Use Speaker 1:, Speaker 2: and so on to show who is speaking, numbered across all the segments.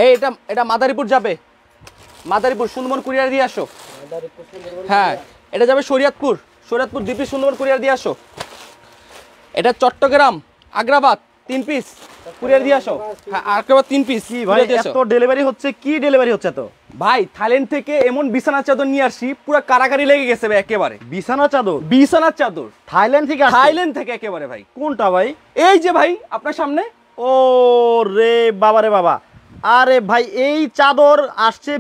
Speaker 1: এই এটা মাদারীপুর যাবে, মাদারীপুর সুন্দরবন কুরিয়ার দিয়ে আসো। হ্যাঁ এটা যাবে শরীয়তপুর, শরীয়তপুর ডিপি সুন্দরবন কুরিয়ার দিয়ে আসো। এটা চট্টগ্রাম আগ্রাবাদ 3 পিস কুরিয়ার দিয়ে আসো। হ্যাঁ আগ্রাবাদ 3 পিস।
Speaker 2: কি ভাই এত ডেলিভারি হচ্ছে, কি ডেলিভারি হচ্ছে তো?
Speaker 1: ভাই থাইল্যান্ড থেকে এমন বিছানার চাদর নিয়ে আসছি পুরো কারাকারি লেগে গেছে ভাই একেবারে।
Speaker 2: বিছানার চাদর?
Speaker 1: বিছানার চাদর
Speaker 2: থাইল্যান্ড থেকে আসছে?
Speaker 1: থাইল্যান্ড থেকে একেবারে ভাই।
Speaker 2: কোনটা ভাই?
Speaker 1: এই যে ভাই আপনার সামনে।
Speaker 2: ও রে বাবা রে বাবা, আরে ভাই এই চাদর আসছে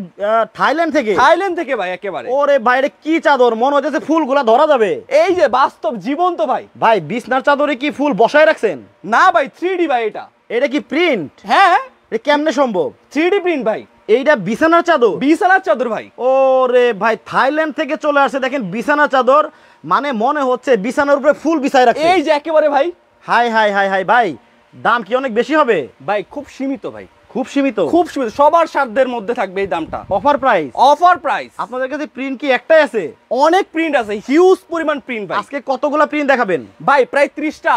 Speaker 2: থাইল্যান্ড থেকে?
Speaker 1: থাইল্যান্ড থেকে ভাই একেবারে।
Speaker 2: ওরে ভাই এটা কি চাদর, মনে হচ্ছে ফুলগুলা ধরা যাবে।
Speaker 1: এই যে বাস্তব জীবন্ত ভাই।
Speaker 2: ভাই বিছনার চাদরে কি ফুল বসায় রাখছেন?
Speaker 1: না ভাই 3D ভাই এটা।
Speaker 2: এটা কি প্রিন্ট?
Speaker 1: হ্যাঁ
Speaker 2: এটা কেমনে সম্ভব?
Speaker 1: 3D প্রিন্ট ভাই।
Speaker 2: এইটা বিছানার চাদর?
Speaker 1: বিছানার চাদর ভাই।
Speaker 2: ওরে ভাই থাইল্যান্ড থেকে চলে আসছে দেখেন বিছানার চাদর, মানে মনে হচ্ছে বিছানার উপরে ফুল বিছায় রাখছে।
Speaker 1: এই যে একেবারে ভাই।
Speaker 2: হাই হাই হাই হাই ভাই, দাম কি অনেক বেশি হবে?
Speaker 1: ভাই খুব সীমিত ভাই,
Speaker 2: খুব সীমিত,
Speaker 1: খুব সীমিত, সবার সাধ্যের মধ্যে থাকবে এই দামটা।
Speaker 2: Offer price?
Speaker 1: Offer price.
Speaker 2: আপনাদের কাছে প্রিন্ট কি একটাই আছে?
Speaker 1: অনেক প্রিন্ট আছে, হিউজ পরিমাণ প্রিন্ট ভাই।
Speaker 2: আজকে কতগুলা প্রিন্ট দেখাবেন
Speaker 1: ভাই? প্রায় 30টা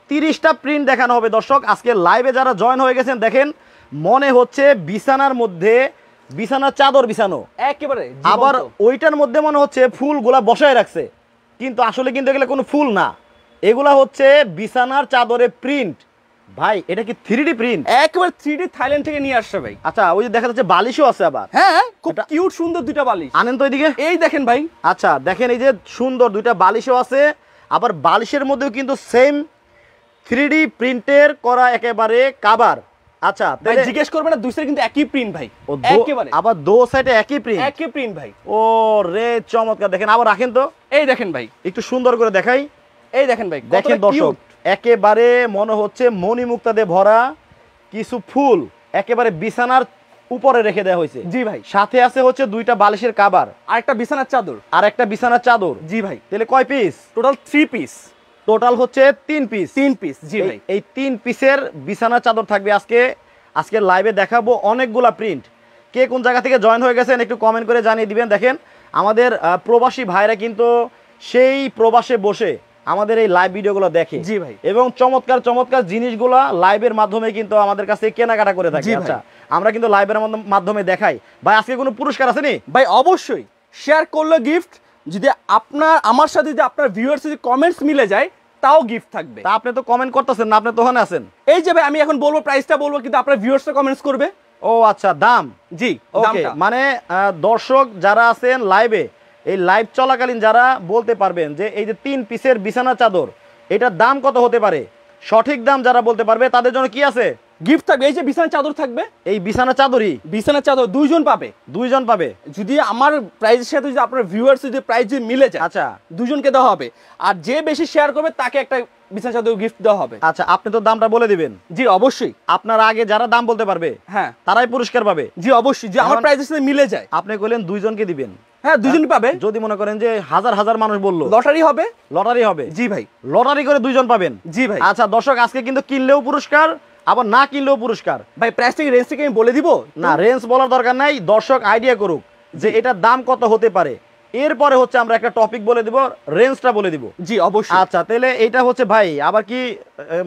Speaker 2: 30টা প্রিন্ট দেখানো হবে দর্শক। আজকে লাইভে যারা জয়েন হয়ে গেছেন দেখেন মনে হচ্ছে বিছানার মধ্যে বিছানার চাদর বিছানো
Speaker 1: একেবারে,
Speaker 2: আবার ওইটার মধ্যে মনে হচ্ছে ফুলগুলা বসায় রাখছে, কিন্তু আসলে কিন্তু এগুলো কোনো ফুল না, এগুলা হচ্ছে বিছানার চাদরে প্রিন্ট। ভাই এটা কি 3D প্রিন্ট?
Speaker 1: একেবারে 3D থাইল্যান্ড থেকে নিয়ে আসছে ভাই।
Speaker 2: আচ্ছা ওই যে দেখা যাচ্ছে বালিশও আছে আবার।
Speaker 1: হ্যাঁ খুব কিউট সুন্দর দুইটা বালিশ।
Speaker 2: আনেন তো এদিকে।
Speaker 1: এই দেখেন ভাই।
Speaker 2: আচ্ছা দেখেন এই যে সুন্দর দুইটা বালিশও আছে, আবার বালিশের মধ্যেও কিন্তু সেম 3D প্রিন্টের করা একেবারে কভার। আচ্ছা
Speaker 1: ভাই জিজ্ঞেস করবেন না, দুই সাইডে কিন্তু একই প্রিন্ট ভাই, একেবারে
Speaker 2: আবার দো সাইডে একই প্রিন্ট।
Speaker 1: একই প্রিন্ট ভাই।
Speaker 2: ও রে চমৎকার, দেখেন আবার রাখেন তো।
Speaker 1: এই দেখেন ভাই,
Speaker 2: একটু সুন্দর করে দেখাই।
Speaker 1: এই দেখেন ভাই,
Speaker 2: দেখেন দর্শক একেবারে মনে হচ্ছে মণিমুক্তাতে ভরা কিছু ফুল একেবারে বিছানার উপরে রেখে দেওয়া হয়েছে।
Speaker 1: জি ভাই।
Speaker 2: সাথে আছে হচ্ছে দুইটা বালিশের কভার,
Speaker 1: আর একটা বিছানার চাদর।
Speaker 2: আর একটা বিছানার চাদর।
Speaker 1: জি ভাই।
Speaker 2: তাহলে কয় পিস?
Speaker 1: Total 3 piece.
Speaker 2: টোটাল হচ্ছে 3 পিস।
Speaker 1: 3 পিস। জি ভাই।
Speaker 2: এই 3 পিসের বিছানার চাদর থাকবে আজকে লাইভে দেখাবো অনেকগুলা প্রিন্ট। কে কোন জায়গা থেকে জয়েন হয়ে গেছেন একটু কমেন্ট করে জানিয়ে দিবেন। দেখেন আমাদের প্রবাসী ভাইরা কিন্তু সেই প্রবাসে বসে আমাদের এই লাইভ ভিডিওগুলো দেখে।
Speaker 1: জি ভাই।
Speaker 2: এবং চমৎকার চমৎকার জিনিসগুলো লাইভের মাধ্যমে কিন্তু আমাদের কাছে কেনাকাটা করে থাকি। আচ্ছা আমরা কিন্তু লাইভের মাধ্যমে দেখাই। ভাই আজকে কোনো পুরস্কার আছে নি?
Speaker 1: ভাই অবশ্যই, শেয়ার করলে গিফট, যদি আমার সাথে যদি আপনার ভিউয়ার্স যদি কমেন্টস মিলে যায় তাও গিফট থাকবে।
Speaker 2: তা আপনি তো কমেন্ট করতেছেন না, আপনি তো ওখানে আছেন।
Speaker 1: এই যে ভাই আমি এখন বলবো প্রাইসটা বলবো, কিন্তু আপনার ভিউয়ার্সরা কমেন্টস করবে।
Speaker 2: ও আচ্ছা দাম?
Speaker 1: জি
Speaker 2: ওকে, মানে দর্শক যারা আছেন লাইভে, এই লাইভ চলাকালীন যারা বলতে পারবেন যে এই যে 3 পিসের বিছানা চাদর এটার দাম কত হতে পারে, সঠিক দাম যারা বলতে পারবে তাদের জন্য কি আছে?
Speaker 1: গিফট থাকবে। এই যে বিছানা চাদর থাকবে,
Speaker 2: এই বিছানা চাদরই
Speaker 1: বিছানা চাদর দুইজন পাবে।
Speaker 2: দুইজন পাবে
Speaker 1: যদি আমার প্রাইজের সাথে যদি আপনার ভিউয়ার্স যদি প্রাইস যদি মিলে যায়,
Speaker 2: আচ্ছা
Speaker 1: দুজনকে দেওয়া হবে। আর যে বেশি শেয়ার করবে তাকে একটা বিছানা চাদর গিফট দেওয়া হবে।
Speaker 2: আচ্ছা আপনি তো দামটা বলে দিবেন।
Speaker 1: জি অবশ্যই।
Speaker 2: আপনার আগে যারা দাম বলতে পারবে
Speaker 1: হ্যাঁ
Speaker 2: তারাই পুরস্কার পাবে।
Speaker 1: জি অবশ্যই, যে আমার প্রাইজের সাথে মিলে যায়।
Speaker 2: আপনি কইলেন দুইজনকে দিবেন।
Speaker 1: হ্যাঁ দুজন পাবে।
Speaker 2: যদি মনে করেন যে হাজার হাজার মানুষ বললো,
Speaker 1: লটারি হবে।
Speaker 2: লটারি হবে?
Speaker 1: জি ভাই।
Speaker 2: লটারি করে দুইজন পাবেন?
Speaker 1: জি ভাই।
Speaker 2: আচ্ছা দর্শক আজকে কিন্তু কিনলেও পুরস্কার আবার না কিনলেও পুরস্কার।
Speaker 1: ভাই প্রাইস থেকে রেঞ্জ থেকে আমি বলে দিব
Speaker 2: না, রেঞ্জ বলার দরকার নাই, দর্শক আইডিয়া করুক যে এটার দাম কত হতে পারে। এরপরে হচ্ছে আমরা একটা টপিক বলে দিব, রেঞ্জটা বলে দিব।
Speaker 1: জি অবশ্যই।
Speaker 2: আচ্ছা তাহলে এটা হচ্ছে ভাই আবার কি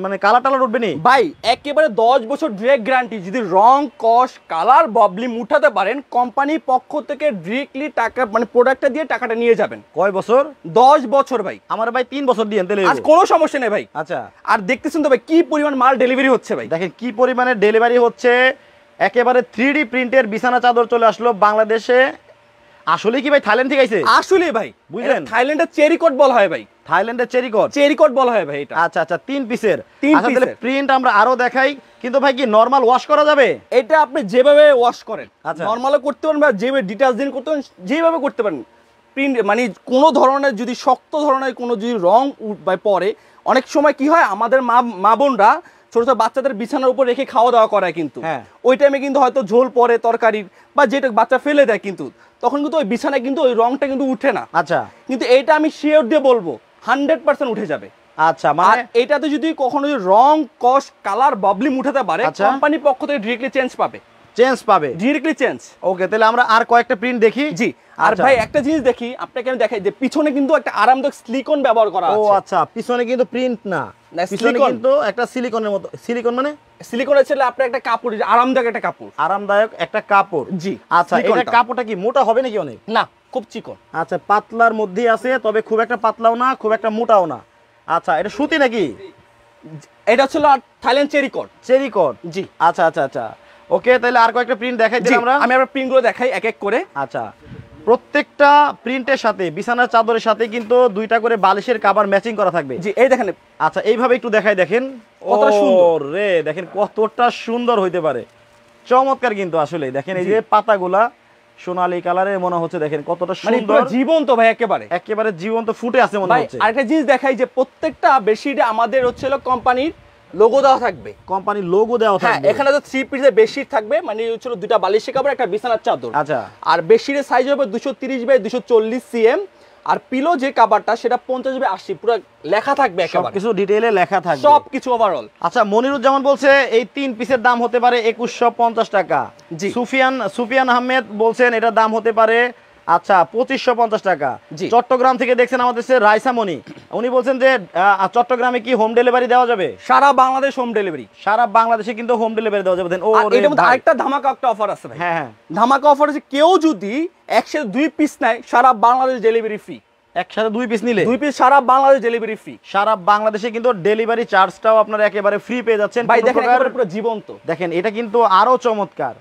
Speaker 2: মানে কালার টালার উঠবে নি?
Speaker 1: ভাই একেবারে 10 বছর ডিরেক্ট গ্যারান্টি। যদি রং কস কালার ববলি উঠাতে পারেন কোম্পানির পক্ষ থেকে ডিরেক্টলি টাকা মানে প্রোডাক্টটা দিয়ে টাকাটা নিয়ে যাবেন।
Speaker 2: কয় বছর?
Speaker 1: 10 বছর ভাই।
Speaker 2: আমার ভাই 3 বছর দিয়েন তাহলে
Speaker 1: আজ কোনো সমস্যা নেই ভাই।
Speaker 2: আচ্ছা
Speaker 1: আর দেখতেছেন তো ভাই কি পরিমাণ মাল ডেলিভারি হচ্ছে ভাই।
Speaker 2: দেখেন কি পরিমাণে ডেলিভারি হচ্ছে। একেবারে 3D প্রিন্টের বিছানা চাদর চলে আসলো বাংলাদেশে। আসলে কি ভাই থাইল্যান্ড থেকে আইছে?
Speaker 1: আসলে ভাই
Speaker 2: বুঝলেন,
Speaker 1: থাইল্যান্ডের চেরি কোট বলা হয় ভাই।
Speaker 2: থাইল্যান্ডের চেরি কোট,
Speaker 1: চেরি কোট বলা হয় ভাই এটা।
Speaker 2: আচ্ছা আচ্ছা 3 পিসের।
Speaker 1: 3
Speaker 2: আচ্ছা তাহলে প্রিন্ট আমরা আরো দেখাই, কিন্তু ভাই কি নরমাল ওয়াশ করা যাবে?
Speaker 1: এটা আপনি যেভাবে ওয়াশ করেন
Speaker 2: আচ্ছা
Speaker 1: নরমালও করতে পারেন, বা যেভাবে ডিটারজেন্ট করতে পারেন যেভাবে করতে পারেন। প্রিন্ট মানে কোনো ধরনের যদি শক্ত ধরনের কোনো যদি রং পরে, অনেক সময় কি হয় আমাদের মা বোনরা ছোট ছোট বাচ্চাদের বিছানার উপর রেখে খাওয়া দাওয়া করায়, কিন্তু ওই টাইমে কিন্তু হয়তো ঝোল পরে তরকারির বা যেটা বাচ্চা ফেলে দেয়, কিন্তু তখন কিন্তু ওই বিছানায় কিন্তু ওই রংটা কিন্তু উঠে না।
Speaker 2: আচ্ছা
Speaker 1: কিন্তু এইটা আমি শিওর দিয়ে বলবো 100% উঠে যাবে।
Speaker 2: আচ্ছা মানে
Speaker 1: এটাতে যদি কখনো রং কস কালার বাবলি উঠাতে পারে কোম্পানির পক্ষ থেকে ডিরেক্টলি চেঞ্জ পাবে। Directly change.
Speaker 2: ওকে তাহলে আমরা আর কয়েকটা প্রিন্ট দেখি।
Speaker 1: জি। আর ভাই একটা জিনিস দেখি আপনাকে আমি দেখাই যে পিছনে কিন্তু একটা আরামদায়ক সিলিকন ব্যবহার করা আছে।
Speaker 2: ও আচ্ছা পিছনে কিন্তু প্রিন্ট না,
Speaker 1: না,
Speaker 2: পিছনে
Speaker 1: silicone।
Speaker 2: কিন্তু একটা সিলিকনের মতো, সিলিকন মানে
Speaker 1: সিলিকনের ছিল আপনার একটা কাপড়, আরামদায়ক একটা কাপড়।
Speaker 2: আরামদায়ক একটা কাপড়।
Speaker 1: জি,
Speaker 2: আচ্ছা, এটা
Speaker 1: সিলিকনটা।
Speaker 2: কাপড়টা কি মোটা হবে নাকি অনেক?
Speaker 1: না, খুব চিকন।
Speaker 2: আচ্ছা, পাতলার মধ্যেই আছে, তবে খুব একটা পাতলাও না, খুব একটা মোটাও না। আচ্ছা, এটা সুতি নাকি?
Speaker 1: এটা ছিল থাইল্যান্ড চেরিকট।
Speaker 2: চেরিকট।
Speaker 1: জি।
Speaker 2: আচ্ছা আচ্ছা আচ্ছা, ওকে, তাহলে আর কয়েকটা প্রিন্ট দেখাই
Speaker 1: জি,
Speaker 2: দিই আমরা।
Speaker 1: আমি আবার প্রিন্টগুলো দেখাই এক এক করে।
Speaker 2: আচ্ছা, প্রত্যেকটা প্রিন্টের সাথে বিছানার চাদরের সাথে কিন্তু দুইটা করে বালিশের কভার ম্যাচিং করা থাকবে।
Speaker 1: জি, এই দেখেন।
Speaker 2: আচ্ছা, এইভাবে একটু দেখাই, দেখেন
Speaker 1: কতটা সুন্দর
Speaker 2: রে, দেখেন কতটা সুন্দর হইতে পারে, চমৎকার কিন্তু আসলে। দেখেন এই
Speaker 1: জি।
Speaker 2: যে পাতাগুলা সোনালী কালারের মনে হচ্ছে, দেখেন কতটা
Speaker 1: মানে
Speaker 2: সুন্দর,
Speaker 1: পুরো জীবন্ত ভাই, একেবারে
Speaker 2: একেবারে জীবন্ত ফুটে আছে মনে
Speaker 1: ভাই।
Speaker 2: হচ্ছে।
Speaker 1: আরেকটা জিনিস দেখাই যে প্রত্যেকটা বেডশিটে আমাদের হচ্ছে কোম্পানির লোগো দেওয়া থাকবে।
Speaker 2: কোম্পানির লোগো দেওয়া
Speaker 1: হ্যাঁ,
Speaker 2: থাকবে।
Speaker 1: এখানে তো 3 পিসের বেডশিট থাকবে, মানে হচ্ছে দুটা বালিশের কাপড়, একটা বিছানার চাদর।
Speaker 2: আচ্ছা,
Speaker 1: আর বেডশিটের সাইজ হবে 230 বাই 240 সিএম। আর পিলো যে কাভারটা সেটা 50 বাই 80, পুরো লেখা থাকবে একেবারে,
Speaker 2: সবকিছু ডিটেইলে লেখা থাকবে,
Speaker 1: সবকিছু ওভারঅল।
Speaker 2: আচ্ছা, মনিরুজ্জামান বলছে এই 3 পিসের দাম হতে পারে 2150 টাকা।
Speaker 1: জি।
Speaker 2: সুফিয়ান আহমেদ বলছেন এটার দাম হতে পারে আচ্ছা 2550 টাকা।
Speaker 1: জি।
Speaker 2: চট্টগ্রাম থেকে দেখছেন আমাদের রাইসা মনি, উনি বলছেন যে চট্টগ্রামে কি হোম ডেলিভারি দেওয়া যাবে?
Speaker 1: সারা বাংলাদেশ হোম ডেলিভারি।
Speaker 2: সারা বাংলাদেশে কিন্তু হোম ডেলিভারি দেওয়া যাবে। ও
Speaker 1: আর এটার মধ্যে আরেকটা ধামাকা একটা অফার আছে ভাই।
Speaker 2: হ্যাঁ হ্যাঁ,
Speaker 1: ধামাকা অফার আছে, কেউ যদি একসাথে 2 পিস নেয় সারা বাংলাদেশ ডেলিভারি ফ্রি।
Speaker 2: একসাথে 2 পিস নিলে
Speaker 1: 2 পিস সারা বাংলাদেশ ডেলিভারি ফ্রি।
Speaker 2: সারা বাংলাদেশে কিন্তু ডেলিভারি চার্জটাও আপনারা একেবারে ফ্রি পেয়ে যাচ্ছেন।
Speaker 1: ভাই
Speaker 2: কোনো
Speaker 1: দেখেন
Speaker 2: প্রকার-
Speaker 1: একেবারে পুরো জীবন্ত।
Speaker 2: দেখেন এটা কিন্তু আরো চমৎকার,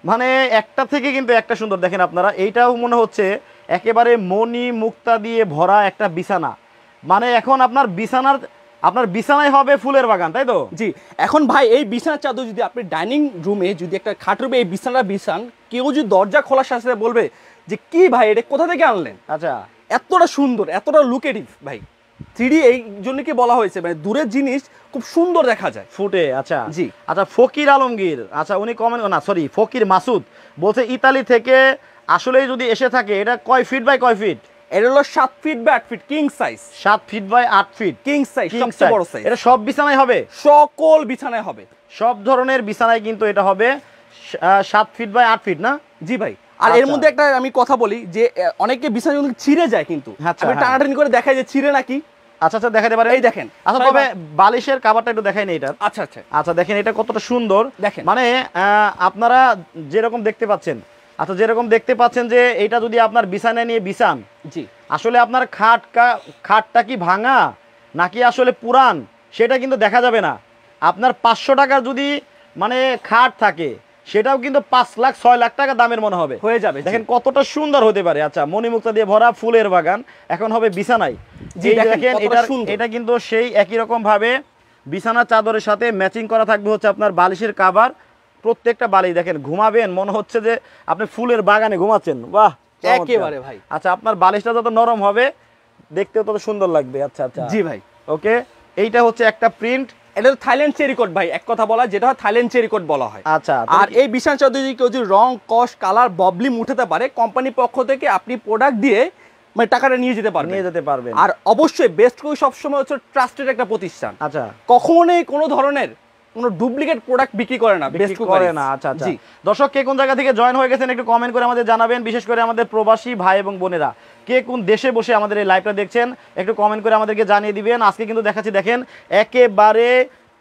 Speaker 2: মানে একটা থেকে কিন্তু একটা সুন্দর। দেখেন আপনারা, এইটাও মনে হচ্ছে একেবারে মণি মুক্তা দিয়ে ভরা একটা বিছানা, মানে এখন আপনার বিছানায় হবে ফুলের বাগান, তাই তো?
Speaker 1: জি। এখন ভাই এই বিছানার চাদর যদি আপনি ডাইনিং রুমে যদি একটা খাটের উপরে এই বিছানাটা বিছান, কেউ যদি দরজা খোলার সাথে সাথে বলবে যে কি ভাই এটা কোথা থেকে আনলেন,
Speaker 2: আচ্ছা,
Speaker 1: এতটা সুন্দর, এতটা লুকেটিভ ভাই। 3D এই জন্য কি বলা হয়েছে, মানে দূরের জিনিস খুব সুন্দর দেখা যায়
Speaker 2: ফুটে। আচ্ছা
Speaker 1: জি।
Speaker 2: আচ্ছা, ফকির আলমগীর, আচ্ছা উনি কমেন্ট, না সরি, ফকির মাসুদ বলছে ইতালি থেকে আসলেই যদি এসে থাকে এটা কয় ফিট বাই কয় ফিট?
Speaker 1: এটা হলো 7 feet by 8 feet king size.
Speaker 2: 7 feet by 8 feet
Speaker 1: king size,
Speaker 2: King
Speaker 1: সবচেয়ে
Speaker 2: size।
Speaker 1: বড় সাইজ।
Speaker 2: এটা সব বিছানায় হবে?
Speaker 1: সকল বিছানায় হবে,
Speaker 2: সব ধরনের বিছানায় কিন্তু এটা হবে 7 ফিট বাই 8 ফিট না?
Speaker 1: জি ভাই। আর এর
Speaker 2: আচ্ছা।
Speaker 1: মধ্যে একটা আমি কথা বলি যে অনেকে বিছানা কিন্তু ছিঁড়ে যায়, কিন্তু
Speaker 2: আচ্ছা,
Speaker 1: আমি
Speaker 2: হ্যাঁ।
Speaker 1: টানাটানি করে দেখাই যে ছিঁড়ে নাকি।
Speaker 2: আচ্ছা আচ্ছা, দেখাতে পারেন,
Speaker 1: এই দেখেন।
Speaker 2: আচ্ছা, তবে বালিশের কাভারটা একটু দেখাই না এটা।
Speaker 1: আচ্ছা আচ্ছা,
Speaker 2: আচ্ছা, দেখেন এটা কতটা সুন্দর,
Speaker 1: দেখেন।
Speaker 2: মানে আপনারা যেরকম দেখতে পাচ্ছেন, আচ্ছা যেরকম দেখতে পাচ্ছেন যে এটা যদি আপনার বিছানায় নিয়ে বিছান,
Speaker 1: জি।
Speaker 2: আসলে আপনার খাটটা কি ভাঙা নাকি আসলে পুরান সেটা কিন্তু দেখা যাবে না। আপনার 500 টাকার যদি মানে খাট থাকে, সেটাও কিন্তু 5 লাখ 6 লাখ টাকা দামের মনে হবে,
Speaker 1: হয়ে যাবে।
Speaker 2: দেখেন কতটা সুন্দর হতে পারে। আচ্ছা, মণিমুক্তা দিয়ে ভরা ফুলের বাগান এখন হবে বিছানায়।
Speaker 1: জি,
Speaker 2: এই
Speaker 1: দেখেন
Speaker 2: দেখেন,
Speaker 1: কতটা সুন্দর।
Speaker 2: এটা কিন্তু সেই একই রকম ভাবে বিছানা চাদরের সাথে ম্যাচিং করা থাকবে হচ্ছে আপনার বালিশের কাভার। প্রত্যেকটা বালিশ দেখেন, ঘুমাবেন মনে হচ্ছে যে আপনি ফুলের বাগানে ঘুমাচ্ছেন। বাহ, চমৎকার।
Speaker 1: একেবারে ভাই।
Speaker 2: আচ্ছা, আপনার বালিশটা যত নরম হবে দেখতেও তত সুন্দর লাগবে। আচ্ছা আচ্ছা,
Speaker 1: জি ভাই।
Speaker 2: ওকে, এইটা হচ্ছে একটা প্রিন্ট।
Speaker 1: এটা থাইল্যান্ড চেরিকট ভাই, এক কথা বলা যেটা হয় থাইল্যান্ড চেরিকট বলা হয়।
Speaker 2: আচ্ছা,
Speaker 1: আর এই বিছানা চাদর যদি কেউ যদি রং কস কালার ববলিম উঠাতে পারে, কোম্পানির পক্ষ থেকে আপনি প্রোডাক্ট দিয়ে মানে টাকাটা নিয়ে যেতে পারবেন। আর অবশ্যই বেস্ট কই সবসময় হচ্ছে ট্রাস্টেড একটা প্রতিষ্ঠান।
Speaker 2: আচ্ছা,
Speaker 1: কখনোই কোনো ধরনের কোনো ডুপ্লিকেট প্রোডাক্ট বিক্রি করে না, বেস্ট
Speaker 2: বিক্রি করে না। আচ্ছা আচ্ছা, দর্শক কে কোন জায়গা থেকে জয়েন হয়ে গেছেন একটু কমেন্ট করে আমাদের জানাবেন। বিশেষ করে আমাদের প্রবাসী ভাই এবং বোনেরা কে কোন দেশে বসে আমাদের এই লাইভটা দেখছেন একটু কমেন্ট করে আমাদেরকে জানিয়ে দিবেন। আজকে কিন্তু দেখাচ্ছি, দেখেন একেবারে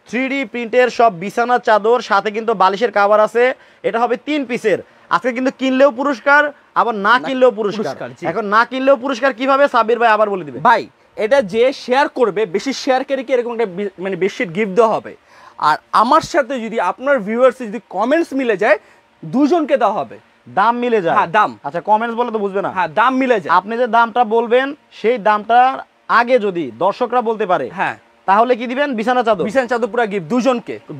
Speaker 2: 3D প্রিন্টের সব বিছানা চাদর, সাথে কিন্তু বালিশের কাভার আছে। এটা হবে 3 পিসের। আজকে কিন্তু কিনলেও পুরস্কার, আবার না কিনলেও পুরস্কার। এখন না কিনলেও পুরস্কার কিভাবে, সাবির ভাই আবার বলে দিবে।
Speaker 1: ভাই এটা যে শেয়ার করবে, বেশি শেয়ারকারীকে এরকম একটা মানে বেডশিট গিফট দেওয়া হবে। আর আমার সাথে যদি আপনার ভিউয়ার্স যদি কমেন্টস মিলে যায়, দুজনকে দেওয়া হবে।
Speaker 2: দাম মিলে যায়?
Speaker 1: হ্যাঁ, দাম।
Speaker 2: আচ্ছা, কমেন্টস বলে তো বুঝবে না।
Speaker 1: হ্যাঁ, দাম মিলে যায়।
Speaker 2: আপনি যে দামটা বলবেন সেই দামটার আগে যদি দর্শকরা বলতে পারে,
Speaker 1: হ্যাঁ,
Speaker 2: তাহলে কি দিবেন? বিছানা চাদর।
Speaker 1: বিছানা চাদর পুরো গিফট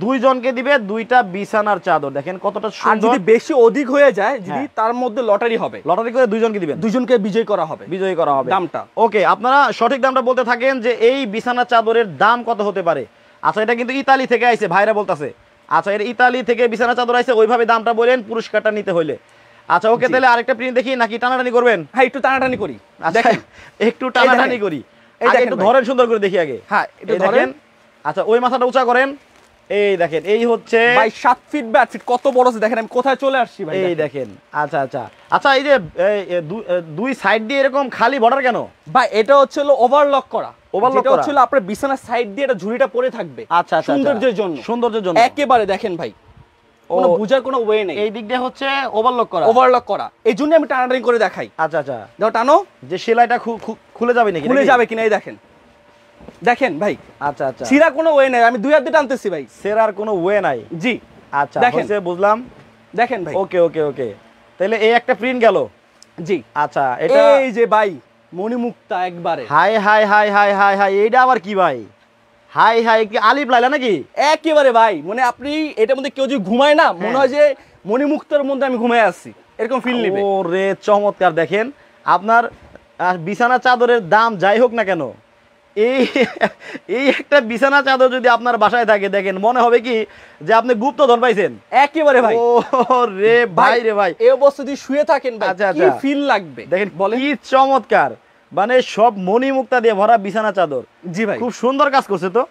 Speaker 2: দুইজনকে দিবে 2টা বিছানার চাদর। দেখেন কতটা
Speaker 1: আর
Speaker 2: সুন্দর।
Speaker 1: যদি বেশি অধিক হয়ে যায়, যদি তার মধ্যে লটারি হবে,
Speaker 2: লটারি করে দুইজনকে দিবেন,
Speaker 1: দুজনকে বিজয় করা হবে। দামটা
Speaker 2: ওকে, আপনারা সঠিক দামটা বলতে থাকেন যে এই বিছানা চাদরের দাম কত হতে পারে। আচ্ছা, এটা কিন্তু ইতালি থেকে আইছে, ভাইরা বলতাছে। আচ্ছা, এর ইতালি থেকে বিছানা চাদর আইছে, ওইভাবে দামটা বলেন পুরস্কারটা নিতে হইলে। আচ্ছা, ওকে, তাহলে আরেকটা প্রিন্ট দেখি নাকি টানাটানি করবেন?
Speaker 1: হ্যাঁ, একটু টানাটানি করি।
Speaker 2: দেখেন, একটু টানাটানি করি। আগে একটু ধরেন, সুন্দর করে দেখি আগে।
Speaker 1: হ্যাঁ, একটু
Speaker 2: ধরেন। আচ্ছা, ওই মাথাটা উঁচা করেন। এই দেখেন, এই হচ্ছে
Speaker 1: ভাই 7 ফিট বাই 8 ফিট, কত বড় আছে দেখেন। আমি কোথায় চলে আসছি ভাই,
Speaker 2: এই দেখেন। আচ্ছা আচ্ছা আচ্ছা, এই যে দুই সাইড দিয়ে এরকম খালি বর্ডার কেন
Speaker 1: ভাই? এটা হচ্ছে ওভারলক করা।
Speaker 2: ওভারলক
Speaker 1: যেটা
Speaker 2: করা
Speaker 1: হচ্ছে আপনার বিছানার সাইড দিয়ে এটা ঝুড়িটা পড়ে থাকবে।
Speaker 2: আচ্ছা আচ্ছা,
Speaker 1: সৌন্দর্যের জন্য,
Speaker 2: সৌন্দর্যের জন্য
Speaker 1: একেবারে দেখেন ভাই, কোনো বুঝার কোনো ওয়ে নেই।
Speaker 2: এই দিক দিয়ে হচ্ছে ওভারলক করা,
Speaker 1: ওভারলক করা, এই জন্য আমি টানাটানি করে দেখাই।
Speaker 2: আচ্ছা আচ্ছা,
Speaker 1: দাও টানো,
Speaker 2: যে সেলাইটা খুলে যাবে নাকি?
Speaker 1: খুলে যাবে কিনা এই দেখেন, দেখেন ভাই,
Speaker 2: আচ্ছা আচ্ছা,
Speaker 1: ছিঁড়া কোনো ওয়ে নাই, আমি 2 হাত দিয়ে টানতেছি ভাই।
Speaker 2: সেরার কোনো ওয়ে নাই।
Speaker 1: জি
Speaker 2: আচ্ছা
Speaker 1: দেখেন,
Speaker 2: হচ্ছে, বুঝলাম।
Speaker 1: দেখেন ভাই,
Speaker 2: ওকে ওকে ওকে, তাহলে এই একটা প্রিন্ট গেল।
Speaker 1: জি
Speaker 2: আচ্ছা, এটা
Speaker 1: এই যে ভাই মণিমুক্তা একবারে,
Speaker 2: high high high high high high, এইটা আবার কি ভাই? হাই হাই, কি আলিফ লাইলা নাকি?
Speaker 1: একেবারে ভাই, মানে আপনি এটার মধ্যে কেউ যদি ঘুমায় না, মনে হয় যে মণিমুক্তার মধ্যে আমি ঘুমায় আছি, এরকম ফিল নেবে।
Speaker 2: ওরে চমৎকার। দেখেন আপনার বিছানা চাদরের দাম যাই হোক না কেন, এই এই একটা বিছানা চাদর যদি আপনার বাসায় থাকে, দেখেন মনে হবে কি যে আপনি গুপ্তধন পাইছেন।
Speaker 1: একেবারে ভাই,
Speaker 2: ও রে ভাই রে ভাই,
Speaker 1: এই অবস্থা যদি শুয়ে থাকেন ভাই,
Speaker 2: আচ্ছা,
Speaker 1: কি
Speaker 2: আচ্ছা।
Speaker 1: ফিল লাগবে
Speaker 2: দেখেন
Speaker 1: বলেন।
Speaker 2: কি চমৎকার, মানে সব মণিমুক্তা দিয়ে ভরা বিছানা চাদর।
Speaker 1: জি ভাই,
Speaker 2: খুব সুন্দর কাজ করছে তো।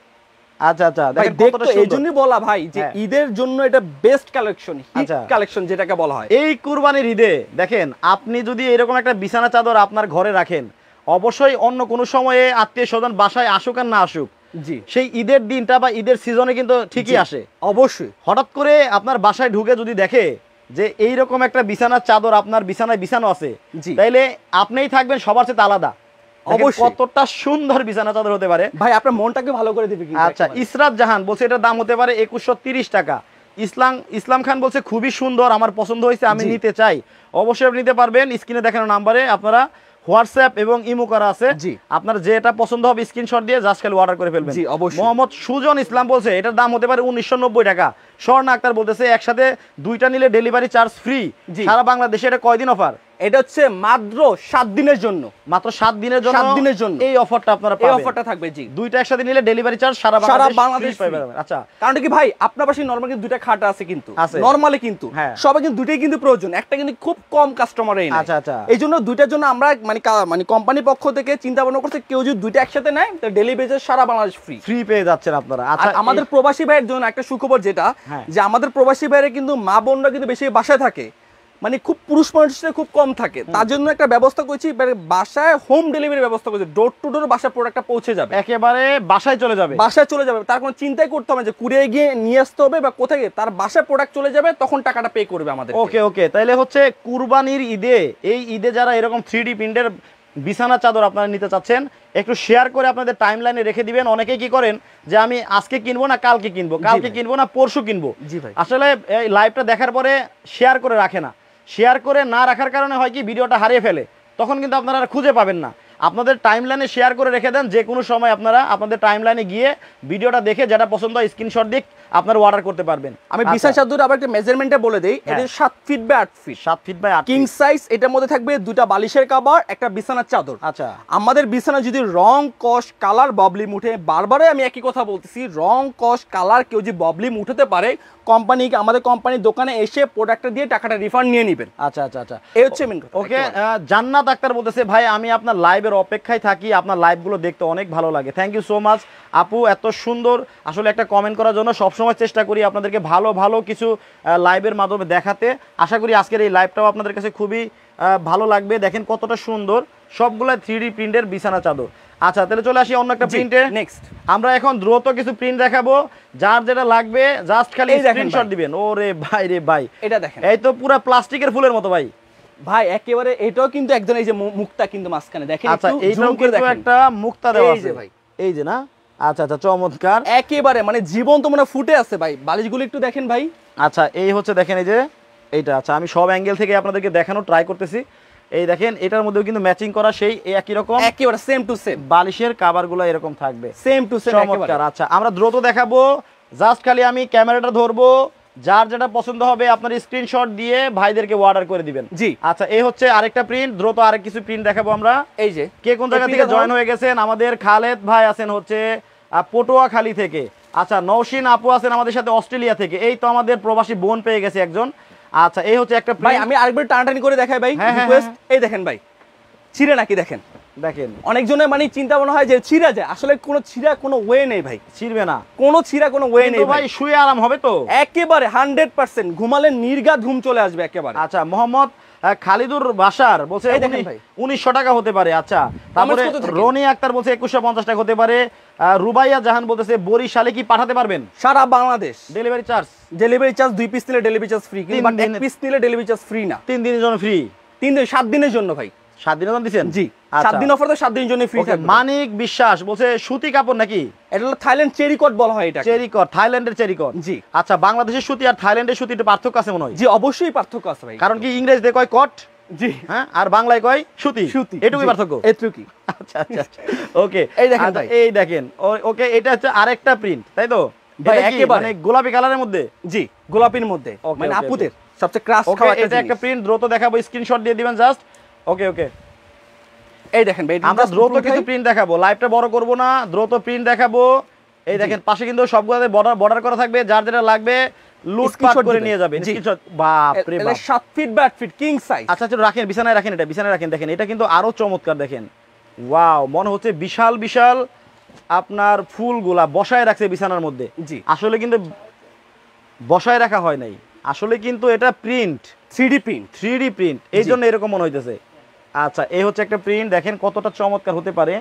Speaker 2: আচ্ছা আচ্ছা,
Speaker 1: ভাই
Speaker 2: দেখেন কতটা
Speaker 1: দেখতো, এই
Speaker 2: সুন্দর।
Speaker 1: জন্যই বলা ভাই যে
Speaker 2: হ্যাঁ।
Speaker 1: ঈদের জন্য এটা বেস্ট কালেকশন, হিট
Speaker 2: আচ্ছা।
Speaker 1: কালেকশন যেটাকে বলা হয়।
Speaker 2: এই কুরবানির ঈদে দেখেন, আপনি যদি এরকম একটা বিছানা চাদর আপনার ঘরে রাখেন, অবশ্যই অন্য কোনো সময়ে আত্মীয় স্বজন বাসায় আসুক আর না আসুক,
Speaker 1: জি
Speaker 2: সেই ঈদের দিনটা বা ঈদের সিজনে কিন্তু ঠিকই
Speaker 1: জি,
Speaker 2: আসে।
Speaker 1: অবশ্যই।
Speaker 2: হঠাৎ করে আপনার বাসায় ঢুকে যদি দেখে যে এইরকম একটা বিছানার চাদর আপনার বিছানায় বিছানো আছে,
Speaker 1: জি
Speaker 2: তাইলে আপনিই থাকবেন সবার চেয়ে আলাদা। দেখেন
Speaker 1: অবশ্যই।
Speaker 2: কতটা সুন্দর বিছানা চাদর হতে পারে।
Speaker 1: ভাই আপনার মনটাকে ভালো করে দিবে কিন্তু
Speaker 2: আচ্ছা,
Speaker 1: একেবারে।
Speaker 2: ইসরাত জাহান বলছে এটার দাম হতে পারে 2130 টাকা। ইসলাম খান বলছে খুবই সুন্দর, আমার পছন্দ হয়েছে, আমি
Speaker 1: জি।
Speaker 2: নিতে চাই। অবশ্যই আপনি নিতে পারবেন। স্ক্রিনে দেখানো নাম্বারে আপনারা হোয়াটসঅ্যাপ এবং ইমো করা আছে,
Speaker 1: জি।
Speaker 2: আপনার যেটা পছন্দ হবে স্ক্রিনশট দিয়ে জাস্ট খালি অর্ডার করে ফেলবেন।
Speaker 1: জি, অবশ্যই।
Speaker 2: মোহাম্মদ সুজন ইসলাম বলছে এটার দাম হতে পারে 1990 টাকা। স্বর্ণ আক্তার বলতেছে একসাথে 2টা নিলে ডেলিভারি চার্জ ফ্রি।
Speaker 1: জি।
Speaker 2: সারা বাংলাদেশে এটা কয়দিন অফার?
Speaker 1: এটা হচ্ছে মাত্র 7 দিনের জন্য,
Speaker 2: মাত্র 7 দিনের জন্য।
Speaker 1: 7 দিনের জন্য
Speaker 2: এই অফারটা আপনারা
Speaker 1: এই
Speaker 2: পাবেন।
Speaker 1: অফারটা থাকবে। জি,
Speaker 2: 2টা একসাথে নিলে ডেলিভারি চার্জ সারা
Speaker 1: সারা
Speaker 2: বাংলাদেশ
Speaker 1: বাংলাদেশ
Speaker 2: free
Speaker 1: free।
Speaker 2: পাবেন। আচ্ছা,
Speaker 1: কারণ কি ভাই, আপনার পাশে নরমালি 2টা খাট আছে, কিন্তু
Speaker 2: আছে।
Speaker 1: নরমালি কিন্তু
Speaker 2: হ্যাঁ।
Speaker 1: সবাই কিন্তু 2টাই কিন্তু প্রয়োজন, একটা কিন্তু খুব কম কাস্টমারই নেয়।
Speaker 2: আচ্ছা, আচ্ছা।
Speaker 1: এই জন্য 2টার জন্য আমরা মানে কোম্পানি পক্ষ থেকে চিন্তা ভাবনা করতে, কেউ যদি 2টা একসাথে নেয় তাহলে ডেলিভারি চার্জ সারা বাংলাদেশ ফ্রি।
Speaker 2: ফ্রি পেয়ে যাচ্ছেন আপনারা।
Speaker 1: আর
Speaker 2: আচ্ছা,
Speaker 1: আমাদের প্রবাসী ভাইয়ের জন্য একটা সুখবর যেটা,
Speaker 2: হ্যাঁ।
Speaker 1: যে আমাদের প্রবাসী ভাইয়েরা কিন্তু মা বোনরা কিন্তু বেশি বাসায় থাকে, মানে খুব পুরুষ মানুষরা খুব কম থাকে, তার জন্য একটা ব্যবস্থা করেছি, বাসায় হোম ডেলিভারি ব্যবস্থা করেছি, ডোর টু ডোর বাসায় প্রোডাক্টটা পৌঁছে যাবে,
Speaker 2: একেবারে বাসায় চলে যাবে।
Speaker 1: বাসায় চলে যাবে, তার কোনো চিন্তাই করতে হবে না যে কুরিয়ারে গিয়ে নিয়ে আসতে হবে বা কোথায় গিয়ে, তার বাসায় প্রোডাক্ট চলে যাবে, তখন টাকাটা পে করবে আমাদের।
Speaker 2: ওকে ওকে, তাইলে হচ্ছে কুরবানির ঈদে, এই ঈদে যারা এরকম 3D প্রিন্টের বিছানা চাদর আপনারা নিতে চাচ্ছেন, একটু শেয়ার করে আপনাদের টাইমলাইনে রেখে দিবেন। অনেকেই কি করেন যে আমি আজকে কিনবো না কালকে কিনবো, কালকে
Speaker 1: ভাই।
Speaker 2: কিনবো না পরশু কিনবো।
Speaker 1: জি ভাই।
Speaker 2: আসলে এই লাইভটা দেখার পরে শেয়ার করে রাখে না। শেয়ার করে না রাখার কারণে হয় কি, ভিডিওটা হারিয়ে ফেলে, তখন কিন্তু আপনারা আর খুঁজে পাবেন না। আপনাদের টাইমলাইনে শেয়ার করে রেখে দেন, যে কোনো সময় আপনারা আপনাদের টাইমলাইনে গিয়ে ভিডিওটা দেখে যেটা পছন্দ হয় স্ক্রিনশট দিয়ে আপনারা অর্ডার করতে পারবেন।
Speaker 1: আমি বিছানা চাদর আবার একটা মেজারমেন্টটা বলে দেই, এটা 7 feet by 8 feet,
Speaker 2: 7 feet by 8
Speaker 1: king size. এটার মধ্যে থাকবে 2টা বালিশের কভার, একটা বিছানার চাদর।
Speaker 2: আচ্ছা,
Speaker 1: আমাদের বিছানা যদি রং কস কালার ববলিম উঠে, বারবারই আমি একই কথা বলতেছি, রং কস কালার কেউ যদি ববলিম উঠাতে পারে, কোম্পানিকে, আমাদের কোম্পানির দোকানে এসে প্রোডাক্টটা দিয়ে টাকাটা রিফান্ড নিয়ে নেবেন।
Speaker 2: আচ্ছা আচ্ছা আচ্ছা,
Speaker 1: এই হচ্ছে মেন কথা।
Speaker 2: ওকে। জান্নাত আক্তার বলতেছে ভাই আমি আপনার লাইভের অপেক্ষায় থাকি, আপনার লাইভগুলো দেখতে অনেক ভালো লাগে। থ্যাংক ইউ সো মাচ আপু, এত সুন্দর আসলে একটা কমেন্ট করার জন্য। সবসময় চেষ্টা করি আপনাদেরকে ভালো ভালো কিছু লাইভের মাধ্যমে দেখাতে। আশা করি আজকের এই লাইভটাও আপনাদের কাছে খুবই ভালো লাগবে। দেখেন কতটা সুন্দর, সবগুলো 3D প্রিন্টের বিছানা চাদর। আচ্ছা, তাহলে চলে আসি অন্য একটা প্রিন্টে।
Speaker 1: নেক্সট
Speaker 2: আমরা এখন দ্রুত কিছু প্রিন্ট দেখাবো, যার যেটা লাগবে জাস্ট খালি
Speaker 1: এই দেখেন
Speaker 2: স্ক্রিনশট
Speaker 1: ভাই।
Speaker 2: দিবেন। ওরে ভাই রে ভাই,
Speaker 1: এটা দেখেন
Speaker 2: এই তো পুরো প্লাস্টিকের ফুলের মতো ভাই।
Speaker 1: ভাই, একেবারে এটাও কিন্তু একজন, এই যে মুক্তা কিন্তু মাঝখানে দেখেন,
Speaker 2: আচ্ছা,
Speaker 1: একটু
Speaker 2: এইটাও
Speaker 1: জুম করে
Speaker 2: কিন্তু
Speaker 1: দেখেন,
Speaker 2: একটা মুক্তা দেওয়া
Speaker 1: এই যে
Speaker 2: আছে
Speaker 1: ভাই।
Speaker 2: এই যে না। আচ্ছা আচ্ছা, চমৎকার,
Speaker 1: একেবারে মানে জীবন্ত মনে ফুটে আছে ভাই, বালিশগুলো একটু দেখেন ভাই।
Speaker 2: আচ্ছা, এই হচ্ছে দেখেন এই যে এইটা। আচ্ছা, আমি সব অ্যাঙ্গেল থেকে আপনাদেরকে দেখানো ট্রাই করতেছি। এই দেখেন, এটার মধ্যেও কিন্তু ম্যাচিং করা সেই একই রকম,
Speaker 1: একেবারে সেম টু সেম,
Speaker 2: বালিশের কভারগুলো এরকম থাকবে,
Speaker 1: সেম টু সেম,
Speaker 2: চমৎকার। আচ্ছা, আমরা দ্রুত দেখাবো, জাস্ট খালি আমি ক্যামেরাটা ধরবো, যার যেটা পছন্দ হবে আপনার স্ক্রিনশট দিয়ে ভাইদেরকে অর্ডার করে দিবেন।
Speaker 1: জি।
Speaker 2: আচ্ছা, এই হচ্ছে আরেকটা প্রিন্ট, দ্রুত আরেক কিছু প্রিন্ট দেখাবো আমরা।
Speaker 1: এই যে
Speaker 2: কে কোন জায়গা থেকে জয়েন হয়ে গেছেন? আমাদের খালেদ ভাই আছেন হচ্ছে পটুয়াখালী থেকে। আচ্ছা, নওশিন আপু আছেন আমাদের সাথে অস্ট্রেলিয়া থেকে। এই তো আমাদের প্রবাসী বোন পেয়ে গেছে একজন। আচ্ছা, এই হচ্ছে একটা
Speaker 1: ভাই,
Speaker 2: print।
Speaker 1: আমি আরেকবার টানাটানি করে দেখাই ভাই,
Speaker 2: হ্যাঁ, হ্যাঁ,
Speaker 1: রিকোয়েস্ট। এই দেখেন ভাই, ছিঁড়ে নাকি দেখেন।
Speaker 2: দেখেন
Speaker 1: অনেকজনের মানে চিন্তা মনে হয় যে ছিঁড়া যায়, আসলে কোনো ছিঁড়া কোনো ওয়ে নেই ভাই,
Speaker 2: ছিড়বে না,
Speaker 1: কোনো ছিঁড়া কোনো ওয়ে
Speaker 2: কিন্তু
Speaker 1: নেই
Speaker 2: ভাই
Speaker 1: ভাই,
Speaker 2: শুয়ে আরাম হবে তো
Speaker 1: একেবারে 100%। ঘুমালে নির্ঘাত ঘুম চলে আসবে একেবারে।
Speaker 2: আচ্ছা, মোহাম্মদ খালিদুর বাসার বলছে
Speaker 1: এই দেখেন ভাই।
Speaker 2: 1900 টাকা হতে পারে। আচ্ছা, তারপরে
Speaker 1: কত থাকে?
Speaker 2: রনি আক্তার বলছে 2150 টাকা হতে পারে। রুবাইয়া জাহান বলতেছে বরিশালে কি পাঠাতে পারবেন?
Speaker 1: সারা Bangladesh
Speaker 2: delivery charge
Speaker 1: delivery charge 2 piece নিলে ডেলিভারি চার্জ ফ্রি, কিন্তু 1
Speaker 2: দিনে-
Speaker 1: পিস নিলে ডেলিভারি চার্জ ফ্রি না।
Speaker 2: 3 দিনের জন্য ফ্রি।
Speaker 1: 3 দিন 7 দিনের জন্য ভাই।
Speaker 2: 7 দিনের জন্য দিবেন?
Speaker 1: জি,
Speaker 2: আচ্ছা।
Speaker 1: 7 দিন অফার তো 7 দিনের জন্য ফ্রি
Speaker 2: ওকে,
Speaker 1: থাকবে।
Speaker 2: মানিক বিশ্বাস বলছে সুতি কাপড় নাকি?
Speaker 1: এটা হলো থাইল্যান্ড চেরি কট বলা হয় এটা।
Speaker 2: চেরিকট, থাইল্যান্ডের চেরিকট।
Speaker 1: জি।
Speaker 2: আচ্ছা, বাংলাদেশের সুতি আর থাইল্যান্ডের সুতি একটু পার্থক্য আছে মনে হয়।
Speaker 1: জি, অবশ্যই পার্থক্য আছে ভাই।
Speaker 2: কারণ কি ইংরেজিতে কয় কট,
Speaker 1: জি,
Speaker 2: হ্যাঁ, আর বাংলায় কয় সুতি।
Speaker 1: সুতি,
Speaker 2: এটুকুই
Speaker 1: জি,
Speaker 2: পার্থক্য।
Speaker 1: এটুকুই।
Speaker 2: আচ্ছা আচ্ছা আচ্ছা, ওকে।
Speaker 1: এই দেখেন
Speaker 2: আচ্ছা,
Speaker 1: ভাই।
Speaker 2: এই দেখেন, ওকে, এটা হচ্ছে আরেকটা প্রিন্ট, তাই তো
Speaker 1: ভাই,
Speaker 2: এটা কি
Speaker 1: একেবারে।
Speaker 2: মানে গোলাপি কালারের মধ্যে?
Speaker 1: জি, গোলাপির মধ্যে,
Speaker 2: ওকে,
Speaker 1: মানে
Speaker 2: ওকে,
Speaker 1: আপুদের সবচেয়ে ক্রাশ
Speaker 2: ওকে,
Speaker 1: খাওয়া
Speaker 2: এটা একটা প্রিন্ট দ্রুত দেখাবো, স্ক্রিনশট দিয়ে দিবেন জাস্ট। ওকে ওকে,
Speaker 1: এই দেখেন ভাই,
Speaker 2: আমরা দ্রুত কিছু প্রিন্ট দেখাবো, লাইভটা বড় করব না, দ্রুত প্রিন্ট দেখাবো। এই দেখেন পাশে কিন্তু সবগুলোতে বর্ডার করা থাকবে, যার যেটা লাগবে লুটপাট
Speaker 1: Screenshot
Speaker 2: করে
Speaker 1: দিবেন।
Speaker 2: নিয়ে যাবেন।
Speaker 1: জি।
Speaker 2: স্ক্রিনশট, বাপ রে
Speaker 1: এটা
Speaker 2: বাপ।
Speaker 1: 7 ফিট বা 8 ফিট কিং সাইজ।
Speaker 2: আচ্ছা আচ্ছা, রাখেন, বিছানায় রাখেন, এটা বিছানায় রাখেন। দেখেন এটা কিন্তু আরো চমৎকার, দেখেন, ওয়াও, মনে হচ্ছে বিশাল বিশাল আপনার ফুলগুলা বসায় রাখছে বিছানার মধ্যে।
Speaker 1: জি।
Speaker 2: আসলে কিন্তু বসায় রাখা হয় নাই, আসলে কিন্তু এটা print,
Speaker 1: 3D print.
Speaker 2: 3D print, এই জন্য এরকম মনে হইতেছে। আচ্ছা, এই হচ্ছে একটা প্রিন্ট, দেখেন কতটা চমৎকার হতে পারে।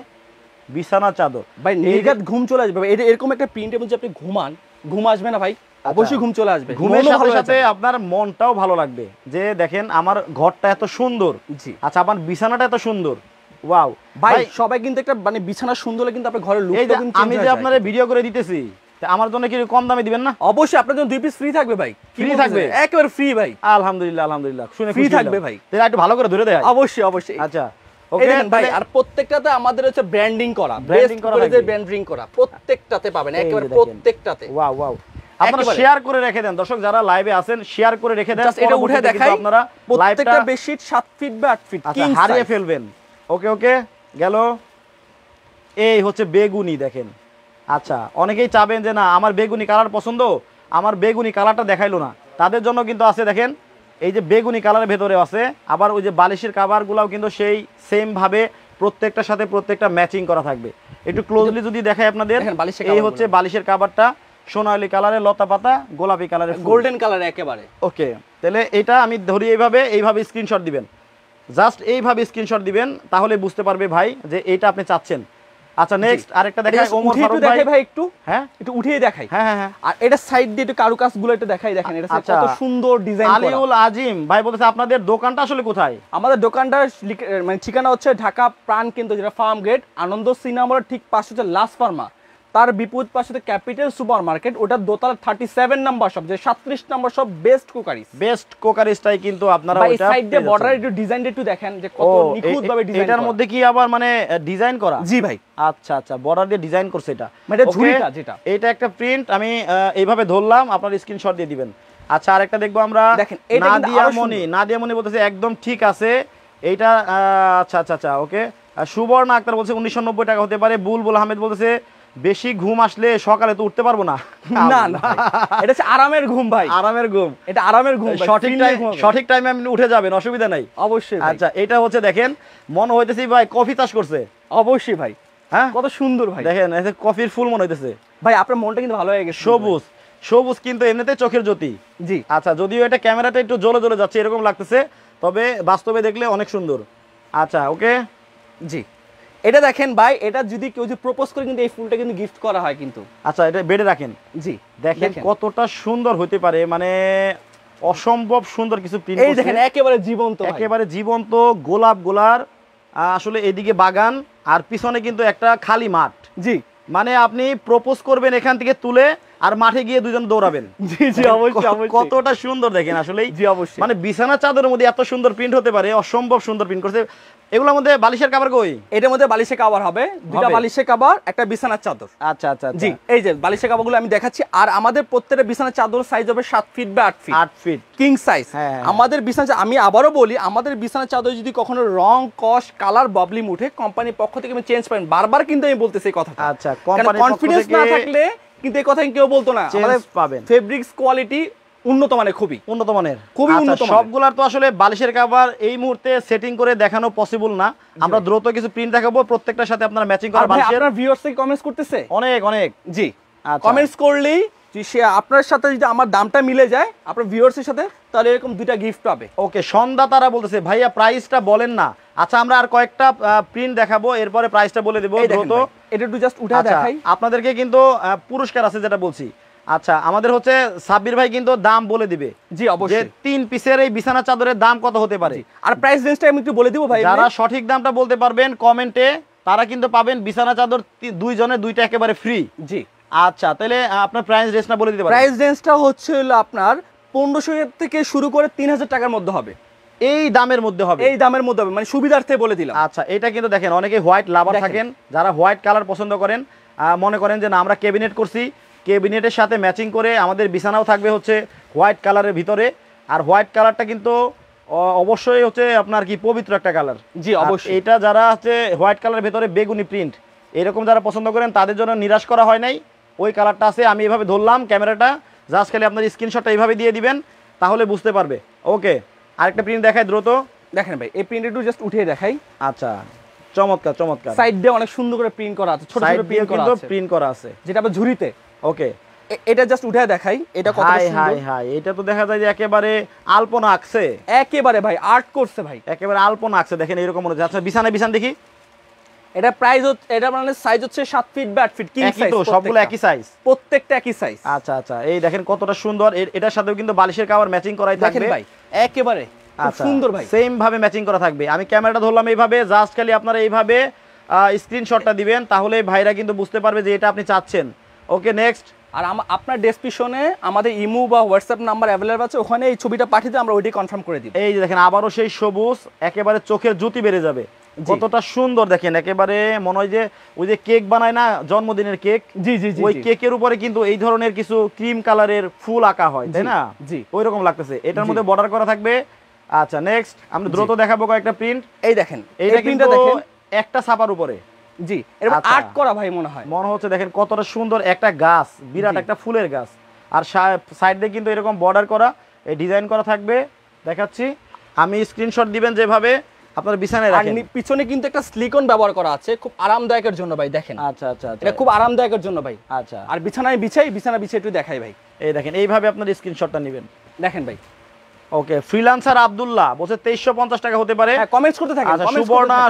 Speaker 2: বিছানা চাদর
Speaker 1: ভাই, নির্ঘাত ঘুম চলে আসবে ভাই। এরকম একটা প্রিন্টের মধ্যে আপনি ঘুমান, ঘুম আসবে না ভাই? অবশ্যই ঘুম চলে আসবে।
Speaker 2: ঘুমের
Speaker 1: মনও
Speaker 2: সাথে
Speaker 1: ভালো
Speaker 2: সাথে
Speaker 1: হয়ে যাবে।
Speaker 2: আপনার মনটাও ভালো লাগবে, যে দেখেন আমার ঘরটা এত সুন্দর।
Speaker 1: জি।
Speaker 2: আচ্ছা, আমার বিছানাটা এত সুন্দর, ওয়াও
Speaker 1: ভাই, সবাই কিন্তু একটা মানে বিছানা সুন্দর হলে কিন্তু আপনার ঘরের
Speaker 2: এই
Speaker 1: লুকটা
Speaker 2: যে
Speaker 1: কিন্তু
Speaker 2: আমি যে আপনার ভিডিও করে দিতেছি, তা আমার জন্য কি কম দামে দিবেন না?
Speaker 1: অবশ্যই আপনার জন্য 2 পিস ফ্রি থাকবে ভাই। কি
Speaker 2: Free
Speaker 1: বলতেছেন?
Speaker 2: থাকবে?
Speaker 1: একেবারে ফ্রি ভাই।
Speaker 2: আলহামদুলিল্লাহ আলহামদুলিল্লাহ, শুনে
Speaker 1: Free
Speaker 2: খুশি
Speaker 1: থাকবে
Speaker 2: হলাম।
Speaker 1: ভাই।
Speaker 2: তাহলে একটু ভালো করে ধরে দেয়।
Speaker 1: অবশ্যই অবশ্যই।
Speaker 2: আচ্ছা,
Speaker 1: এই
Speaker 2: ওকে,
Speaker 1: দেখেন ভাই, আর প্রত্যেকটাতে আমাদের হচ্ছে ব্র্যান্ডিং করা,
Speaker 2: Branding করা থাকবে।
Speaker 1: ব্র্যান্ডিং করা, প্রত্যেকটাতে পাবেন,
Speaker 2: এই যে
Speaker 1: একেবারে
Speaker 2: দেখেন।
Speaker 1: প্রত্যেকটাতে।
Speaker 2: ওয়াও ওয়াও, আপনারা
Speaker 1: একেবারে।
Speaker 2: শেয়ার করে রেখে দেন, দর্শক যারা লাইভে আছেন শেয়ার করে রেখে দেন।
Speaker 1: জাস্ট এটা উঠে
Speaker 2: পরবর্তীতে কিন্তু
Speaker 1: দেখাই,
Speaker 2: আপনারা
Speaker 1: প্রত্যেকটা
Speaker 2: লাইভটা
Speaker 1: বেডশিট 7 ফিট বা 8 ফিট
Speaker 2: আচ্ছা
Speaker 1: কিং
Speaker 2: হারিয়ে
Speaker 1: সাইজ।
Speaker 2: ফেলবেন। ওকে ওকে, গেল। এই হচ্ছে বেগুনি, দেখেন। আচ্ছা, অনেকেই চাবেন যে না আমার বেগুনি কালার পছন্দ, আমার বেগুনি কালারটা দেখাইলো না, তাদের জন্য কিন্তু আছে, দেখেন এই যে বেগুনি কালারের ভেতরে আছে। আবার ওই যে বালিশের কাভারগুলাও কিন্তু সেই সেম ভাবে প্রত্যেকটার সাথে প্রত্যেকটা ম্যাচিং করা থাকবে। একটু ক্লোজলি যদি দেখাই আপনাদের,
Speaker 1: দেখেন বালিশের
Speaker 2: এই
Speaker 1: coverগুলো।
Speaker 2: হচ্ছে বালিশের কাভারটা, সোনালী কালারের লতা পাতা, গোলাপি কালারের
Speaker 1: গোল্ডেন কালার একেবারে।
Speaker 2: ওকে, তাহলে এটা আমি ধরি এইভাবে স্ক্রিনশট দিবেন, জাস্ট এইভাবে স্ক্রিনশট দিবেন, তাহলে বুঝতে পারবে ভাই যে এইটা আপনি চাচ্ছেন। আচ্ছা, নেক্সট আরেকটা দেখাই, ওমর
Speaker 1: উঠিয়ে একটু
Speaker 2: ফারুক ভাই।
Speaker 1: দেখাই ভাই, একটু
Speaker 2: হ্যাঁ
Speaker 1: একটু উঠিয়ে দেখাই।
Speaker 2: হ্যাঁ হ্যাঁ হ্যাঁ,
Speaker 1: আর এটা সাইড দিয়ে একটু কারুকাজগুলো একটু দেখাই, দেখেন এটা
Speaker 2: আচ্ছা।
Speaker 1: কত সুন্দর ডিজাইন করা।
Speaker 2: আলিউল আজিম ভাই বলতেছে আপনাদের দোকানটা আসলে কোথায়?
Speaker 1: আমাদের দোকানটার মানে ঠিকানা হচ্ছে ঢাকা প্রাণ কেন্দ্র, যেটা ফার্ম গেট, আনন্দ সিনেমার ঠিক পাশে হচ্ছে লাস ফার্মা, তার বিপরীত পাশে হচ্ছে ক্যাপিটাল সুপার মার্কেট, ওটা দোতলা 37 নাম্বার শপ, যে 37 number shop best crockeries.
Speaker 2: Best কোকারিস্টাই কিন্তু আপনারা
Speaker 1: ভাই,
Speaker 2: ওইটা
Speaker 1: সাইড দিয়ে
Speaker 2: পেয়ে
Speaker 1: বর্ডার
Speaker 2: যাচ্ছেন।
Speaker 1: একটু ডিজাইনটা একটু দেখেন যে কত নিখুঁত ভাবে ডিজাইন
Speaker 2: এটার মধ্যে কি আবার মানে ডিজাইন করা?
Speaker 1: জি ভাই,
Speaker 2: আচ্ছা আচ্ছা, বর্ডার দিয়ে ডিজাইন করছে এটা,
Speaker 1: মানে এটা
Speaker 2: Okay,
Speaker 1: ঝুড়িটা যেটা।
Speaker 2: এটা একটা প্রিন্ট আমি এইভাবে ধরলাম, আপনার স্ক্রিনশট দিয়ে দিবেন। আচ্ছা, আরেকটা দেখবো আমরা।
Speaker 1: দেখেন, এটা কিন্তু আরো
Speaker 2: নাদিয়া মনি বলতেছে একদম ঠিক আছে এইটা। আচ্ছা আচ্ছা আচ্ছা, ওকে। সুবর্ণ আক্তার বলছে 1990 টাকা হতে পারে। বুলবুল আহমেদ বলতেছে বেশি ঘুম আসলে সকালে তো উঠতে পারবো না।
Speaker 1: না না ভাই, এটা হচ্ছে আরামের ঘুম ভাই,
Speaker 2: আরামের ঘুম,
Speaker 1: এটা আরামের ঘুম ভাই,
Speaker 2: সঠিক টাইমে আপনি উঠে যাবেন, অসুবিধা নাই।
Speaker 1: অবশ্যই ভাই।
Speaker 2: আচ্ছা, এটা হচ্ছে দেখেন মনে হইতেছে ভাই কফি চাষ করছে।
Speaker 1: অবশ্যই ভাই,
Speaker 2: হ্যাঁ,
Speaker 1: কত সুন্দর ভাই।
Speaker 2: দেখেন এই যে কফির ফুল মনে হইতেছে।
Speaker 1: ভাই, আপনার মনটা কিন্তু ভালো হয়ে গেছে।
Speaker 2: সবুজ সবুজ কিন্তু এমনিতে চোখের জ্যোতি।
Speaker 1: জি।
Speaker 2: আচ্ছা, যদিও এটা ক্যামেরাটা একটু জ্বলে জ্বলে যাচ্ছে এরকম লাগতেছে, তবে বাস্তবে দেখলে অনেক সুন্দর। আচ্ছা, ওকে।
Speaker 1: জি, এটা দেখেন ভাই, এটা যদি কেউ যদি প্রপোজ করে কিন্তু এই ফুলটা কিন্তু গিফট করা হয় কিন্তু।
Speaker 2: আচ্ছা, এটা বেডে রাখেন।
Speaker 1: জি,
Speaker 2: দেখেন কতটা সুন্দর হতে পারে, মানে অসম্ভব সুন্দর কিছু প্রিন্ট।
Speaker 1: এই দেখেন একেবারে জীবন্ত ভাই।
Speaker 2: একেবারে জীবন্ত গোলাপ গোলার। আসলে এদিকে বাগান আর পিছনে কিন্তু একটা খালি মাঠ।
Speaker 1: জি,
Speaker 2: মানে আপনি প্রপোজ করবেন এখান থেকে তুলে, আর মাঠে গিয়ে দুজন দৌড়াবেন।
Speaker 1: জি জি, অবশ্যই অবশ্যই।
Speaker 2: কতটা সুন্দর দেখেন আসলেই।
Speaker 1: জি, অবশ্যই।
Speaker 2: মানে বিছানা চাদরের মধ্যে এত সুন্দর প্রিন্ট হতে পারে, অসম্ভব সুন্দর প্রিন্ট করছে। এগুলোর মধ্যে বালিশের কভার কই?
Speaker 1: এটার মধ্যে বালিশের কভার হবে, দুটো বালিশের কভার, একটা বিছানার চাদর।
Speaker 2: আচ্ছা আচ্ছা
Speaker 1: জি, এই যে বালিশের কভারগুলো আমি দেখাচ্ছি। আর আমাদের প্রত্যেকটা বিছানার চাদর সাইজ হবে 7 ফিট বা 8 ফিট,
Speaker 2: 8 ফিট
Speaker 1: কিং সাইজ।
Speaker 2: হ্যাঁ।
Speaker 1: আমাদের বিছানা, আমি আবারও বলি, আমাদের বিছানার চাদর যদি কখনো রং কস কালার ববলিং উঠে, কোম্পানির পক্ষ থেকে আমি চেঞ্জ পাবেন, বারবার কিন্তু আমি বলতেছি এই কথাটা।
Speaker 2: আচ্ছা, কোম্পানির পক্ষ
Speaker 1: কনফিডেন্স
Speaker 2: থেকে
Speaker 1: না থাকলে কিন্তু এই কথা কেউ বলতো না। আমাদের
Speaker 2: পাবেন।
Speaker 1: ফেব্রিক্স কোয়ালিটি উন্নত মানের, খুবই
Speaker 2: উন্নত মানের,
Speaker 1: খুবই
Speaker 2: আচ্ছা,
Speaker 1: উন্নত মানের।
Speaker 2: সবগুলার তো আসলে বালিশের কভার এই মুহূর্তে সেটিং করে দেখানো পসিবল না, আমরা দ্রুত কিছু প্রিন্ট দেখাবো, প্রত্যেকটার সাথে আপনারা ম্যাচিং
Speaker 1: আর
Speaker 2: করা
Speaker 1: ভাই,
Speaker 2: বালিশের।
Speaker 1: আপনার ভিউয়ার্স থেকে কমেন্টস করতেছে।
Speaker 2: অনেক অনেক।
Speaker 1: জি,
Speaker 2: আচ্ছা।
Speaker 1: কমেন্টস করলেই যদি সে আপনার সাথে যদি আমার দামটা মিলে যায় আপনার ভিউয়ার্সের সাথে, তাহলে এরকম 2টা গিফট পাবে।
Speaker 2: ওকে, সন্ধ্যা তারা বলতেছে ভাইয়া প্রাইসটা বলেন না। আচ্ছা, আমরা আর কয়েকটা প্রিন্ট দেখাবো, এরপরে প্রাইসটা বলে দেবো দ্রুত।
Speaker 1: এটা একটু জাস্ট উঠা দেখাই
Speaker 2: আপনাদেরকে, কিন্তু পুরস্কার আছে যেটা বলছি। আচ্ছা, আমাদের হচ্ছে সাব্বির ভাই কিন্তু দাম বলে দিবে।
Speaker 1: জি অবশ্যই।
Speaker 2: 3 পিসের এই বিছানা চাদরের দাম কত হতে পারে,
Speaker 1: আর প্রাইস রেঞ্জটা আমি একটু বলে দিব ভাই।
Speaker 2: যারা সঠিক দামটা বলতে পারবেন কমেন্টে, তারা কিন্তু পাবেন বিছানা চাদর 2 জনের 2টা একেবারে ফ্রি।
Speaker 1: জি
Speaker 2: আচ্ছা, তাহলে আপনার প্রাইস রেঞ্জটা বলে দিতে পারেন।
Speaker 1: প্রাইস রেঞ্জটা হচ্ছে হলো আপনার 1500 থেকে শুরু করে 3000 টাকার মধ্যে হবে।
Speaker 2: এই দামের মধ্যে হবে,
Speaker 1: এই দামের মধ্যে হবে, মানে সুবিধার্থে বলে দিলাম।
Speaker 2: আচ্ছা, এটা কিন্তু দেখেন অনেকে হোয়াইট লাভার থাকেন, যারা হোয়াইট কালার পছন্দ করেন, মনে করেন যে না আমরা ক্যাবিনেট করছি, ক্যাবিনেটের সাথে ম্যাচিং করে আমাদের বিছানাও থাকবে হচ্ছে হোয়াইট কালারের ভিতরে। আর হোয়াইট কালারটা কিন্তু অবশ্যই হচ্ছে আপনার কি পবিত্র একটা কালার।
Speaker 1: জি অবশ্যই।
Speaker 2: এটা যারা হচ্ছে হোয়াইট কালারের ভিতরে বেগুনি প্রিন্ট এরকম যারা পছন্দ করেন তাদের জন্য নিরাশ করা হয় নাই, ওই কালারটা আছে। আমি এভাবে ধরলাম ক্যামেরাটা, জাস্ট খালি আপনার স্ক্রিনশটটা এইভাবে দিয়ে দিবেন, তাহলে বুঝতে পারবে। ওকে, আরেকটা প্রিন্ট দেখাই দ্রুত।
Speaker 1: দেখেন ভাই, এই প্রিন্ট একটু জাস্ট উঠিয়ে দেখাই।
Speaker 2: আচ্ছা, চমৎকার চমৎকার।
Speaker 1: সাইড দিয়ে অনেক সুন্দর করে প্রিন্ট করা আছে, ছোট ছোট প্রিন্ট করা আছে,
Speaker 2: প্রিন্ট করা আছে,
Speaker 1: যেটা আবার ঝুরিতে।
Speaker 2: ওকে,
Speaker 1: এটা জাস্ট উঠে দেখাই, এটা কত
Speaker 2: হাই
Speaker 1: সুন্দর।
Speaker 2: হাই হাই, এটা তো দেখা যায় যে একেবারে আলপনা আঁকছে,
Speaker 1: একেবারে ভাই আর্ট করছে ভাই,
Speaker 2: একেবারে আলপনা আঁকছে। দেখেন এরকম মনে হচ্ছে। আচ্ছা, বিছানা দেখি।
Speaker 1: এটা প্রাইস হচ্ছে, এটা মানে সাইজ হচ্ছে 7 ফিট বা 8 ফিট, কিং সাইজ,
Speaker 2: তো সবগুলো একই সাইজ,
Speaker 1: প্রত্যেকটা একই সাইজ।
Speaker 2: আচ্ছা আচ্ছা, এই দেখেন কতটা সুন্দর। এটার সাথেও কিন্তু বালিশের কভার ম্যাচিং করাই থাকবে
Speaker 1: ভাই, একেবারে খুব সুন্দর ভাই,
Speaker 2: সেম ভাবে ম্যাচিং করা থাকবে। আমি ক্যামেরাটা ধরলাম এইভাবে, জাস্ট খালি আপনারা এইভাবে স্ক্রিনশটটা দিবেন, তাহলে ভাইরা কিন্তু বুঝতে পারবে যে এটা আপনি চাচ্ছেন। ওকে, নেক্সট।
Speaker 1: আর আপনার ডেসক্রিপশনে আমাদের ইমো বা হোয়াটসঅ্যাপ নাম্বার অ্যাভেলেবল আছে, ওখানে এই ছবিটা পাঠিয়ে দিলে আমরা ওইটাই কনফার্ম করে দিব।
Speaker 2: এই যে দেখেন আবারও সেই সবুজ, একেবারে চোখের জ্যোতি বেড়ে যাবে, কতটা সুন্দর দেখেন। একেবারে মনে হয় যে ওই যে কেক বানায় না, জন্মদিনের কেক,
Speaker 1: জি জি জি,
Speaker 2: ওই কেকের উপরে কিন্তু এই ধরনের কিছু ক্রিম কালারের ফুল আঁকা হয়, তাই না?
Speaker 1: জি,
Speaker 2: ওই রকম লাগতেছে। এটার মধ্যে বর্ডার করা থাকবে। আচ্ছা, নেক্সট আমরা দ্রুত দেখাবো কয়েকটা প্রিন্ট।
Speaker 1: এই দেখেন,
Speaker 2: এইটা কিন্তু একটা ছাপার উপরে,
Speaker 1: জি, এরকম আর্ট করা ভাই মনে হচ্ছে।
Speaker 2: দেখেন কতটা সুন্দর একটা গাছ, বিরাট একটা ফুলের গাছ, আর সাইড দিয়ে কিন্তু এরকম বর্ডার করা, এই ডিজাইন করা থাকবে। দেখাচ্ছি আমি, স্ক্রিনশট দিবেন যেভাবে আপনার বিছানায় রাখেন।
Speaker 1: পিছনে কিন্তু একটা সিলিকন ব্যবহার করা আছে, খুব আরামদায়কের জন্য ভাই, দেখেন।
Speaker 2: আচ্ছা আচ্ছা,
Speaker 1: এটা খুব আরামদায়কের জন্য ভাই।
Speaker 2: আচ্ছা,
Speaker 1: আর বিছানা বিছাই একটু দেখাই ভাই।
Speaker 2: এই দেখেন এইভাবে আপনার স্ক্রিনশটটা নেবেন।
Speaker 1: দেখেন ভাই।
Speaker 2: ওকে, ফ্রিল্যান্সার আব্দুল্লাহ বলছে 2350 টাকা হতে পারে।
Speaker 1: হ্যাঁ, কমেন্টস করতে থাকেন।
Speaker 2: আচ্ছা,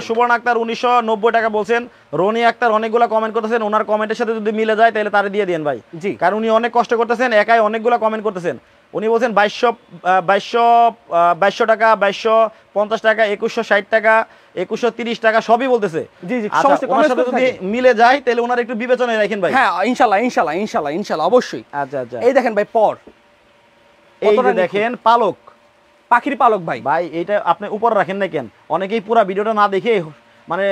Speaker 2: সুবর্ণ আক্তার 1990 টাকা বলছেন। রনি আক্তার অনেকগুলো কমেন্ট করতেছেন, ওনার কমেন্টের সাথে যদি মিলে যায় তাহলে তারে দিয়ে দেন ভাই।
Speaker 1: জি,
Speaker 2: কারণ উনি অনেক কষ্ট করতেছেন, একাই অনেকগুলো কমেন্ট করতেছেন। উনি বলছেন 2200 টাকা, 2250 টাকা, 2160 টাকা, 2130 টাকা, সবই বলতেছে।
Speaker 1: জি জি,
Speaker 2: ওনার সাথে যদি মিলে যায় তাহলে ওনার একটু বিবেচনায় রাখেন ভাই।
Speaker 1: হ্যাঁ, ইনশাআল্লাহ অবশ্যই।
Speaker 2: আচ্ছা আচ্ছা,
Speaker 1: এই দেখেন ভাই,
Speaker 2: এই যে দেখেন পালক,
Speaker 1: পাখির পালক ভাই।
Speaker 2: ভাই এইটা আপনি উপরে রাখেন না কেন? অনেকেই পুরো ভিডিওটা না দেখে মানে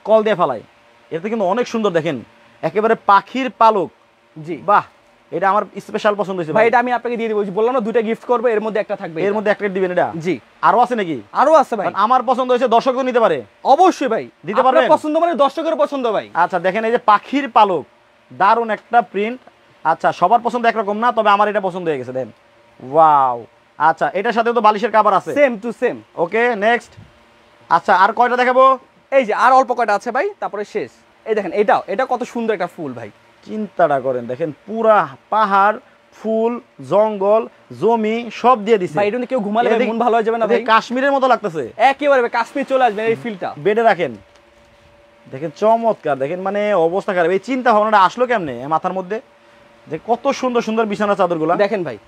Speaker 2: কল দিয়ে ফেলায়। এটা কিন্তু অনেক সুন্দর, দেখেন একেবারে পাখির পালক।
Speaker 1: জি,
Speaker 2: বাহ, এটা আমার স্পেশাল পছন্দ হয়েছে
Speaker 1: ভাই। এটা আমি আপনাকে দিয়ে দিব, বললাম না 2টা গিফট করব, এর মধ্যে একটা থাকবে,
Speaker 2: এর মধ্যে একটা দিবেন। এটা
Speaker 1: জি,
Speaker 2: আরো আছে নাকি?
Speaker 1: আরো আছে ভাই।
Speaker 2: আমার পছন্দ হয়েছে, দর্শক তো নিতে পারে
Speaker 1: অবশ্যই ভাই,
Speaker 2: দিতে পারবেন।
Speaker 1: আপনার পছন্দ মানে দর্শকের পছন্দ ভাই।
Speaker 2: আচ্ছা, দেখেন এই যে পাখির পালক, দারুণ একটা প্রিন্ট। আচ্ছা, সবার পছন্দ একরকম না, তবে আমার এটা পছন্দ হয়ে গেছে। দেন, ওয়াও। আচ্ছা, এটার সাথে তো বালিশের কভার আছে,
Speaker 1: same to same.
Speaker 2: Okay, next. আচ্ছা, আর কয়টা দেখাবো?
Speaker 1: এই যে আর অল্প কয়টা আছে ভাই, তারপরে শেষ। এই দেখেন, এটা কত সুন্দর একটা ফুল ভাই।
Speaker 2: চিন্তাটা করেন, দেখেন পুরা পাহাড়, ফুল, জঙ্গল, জমি সব দিয়ে দিছে
Speaker 1: ভাই। এটা কেউ ঘুমালে মন ভালো হয়ে যাবে না ভাই?
Speaker 2: কাশ্মীরের মতো লাগতেছে
Speaker 1: একেবারে ভাই, কাশ্মীর চলে আসবে এই ফিলটা।
Speaker 2: বেডে রাখেন, দেখেন চমৎকার। দেখেন মানে অবস্থা খারাপ। এই চিন্তা ভাবনাটা আসলো কেমনে মাথার মধ্যে, যে কত সুন্দর সুন্দর বিছানা চাদরগুলা
Speaker 1: দেখেন ভাই।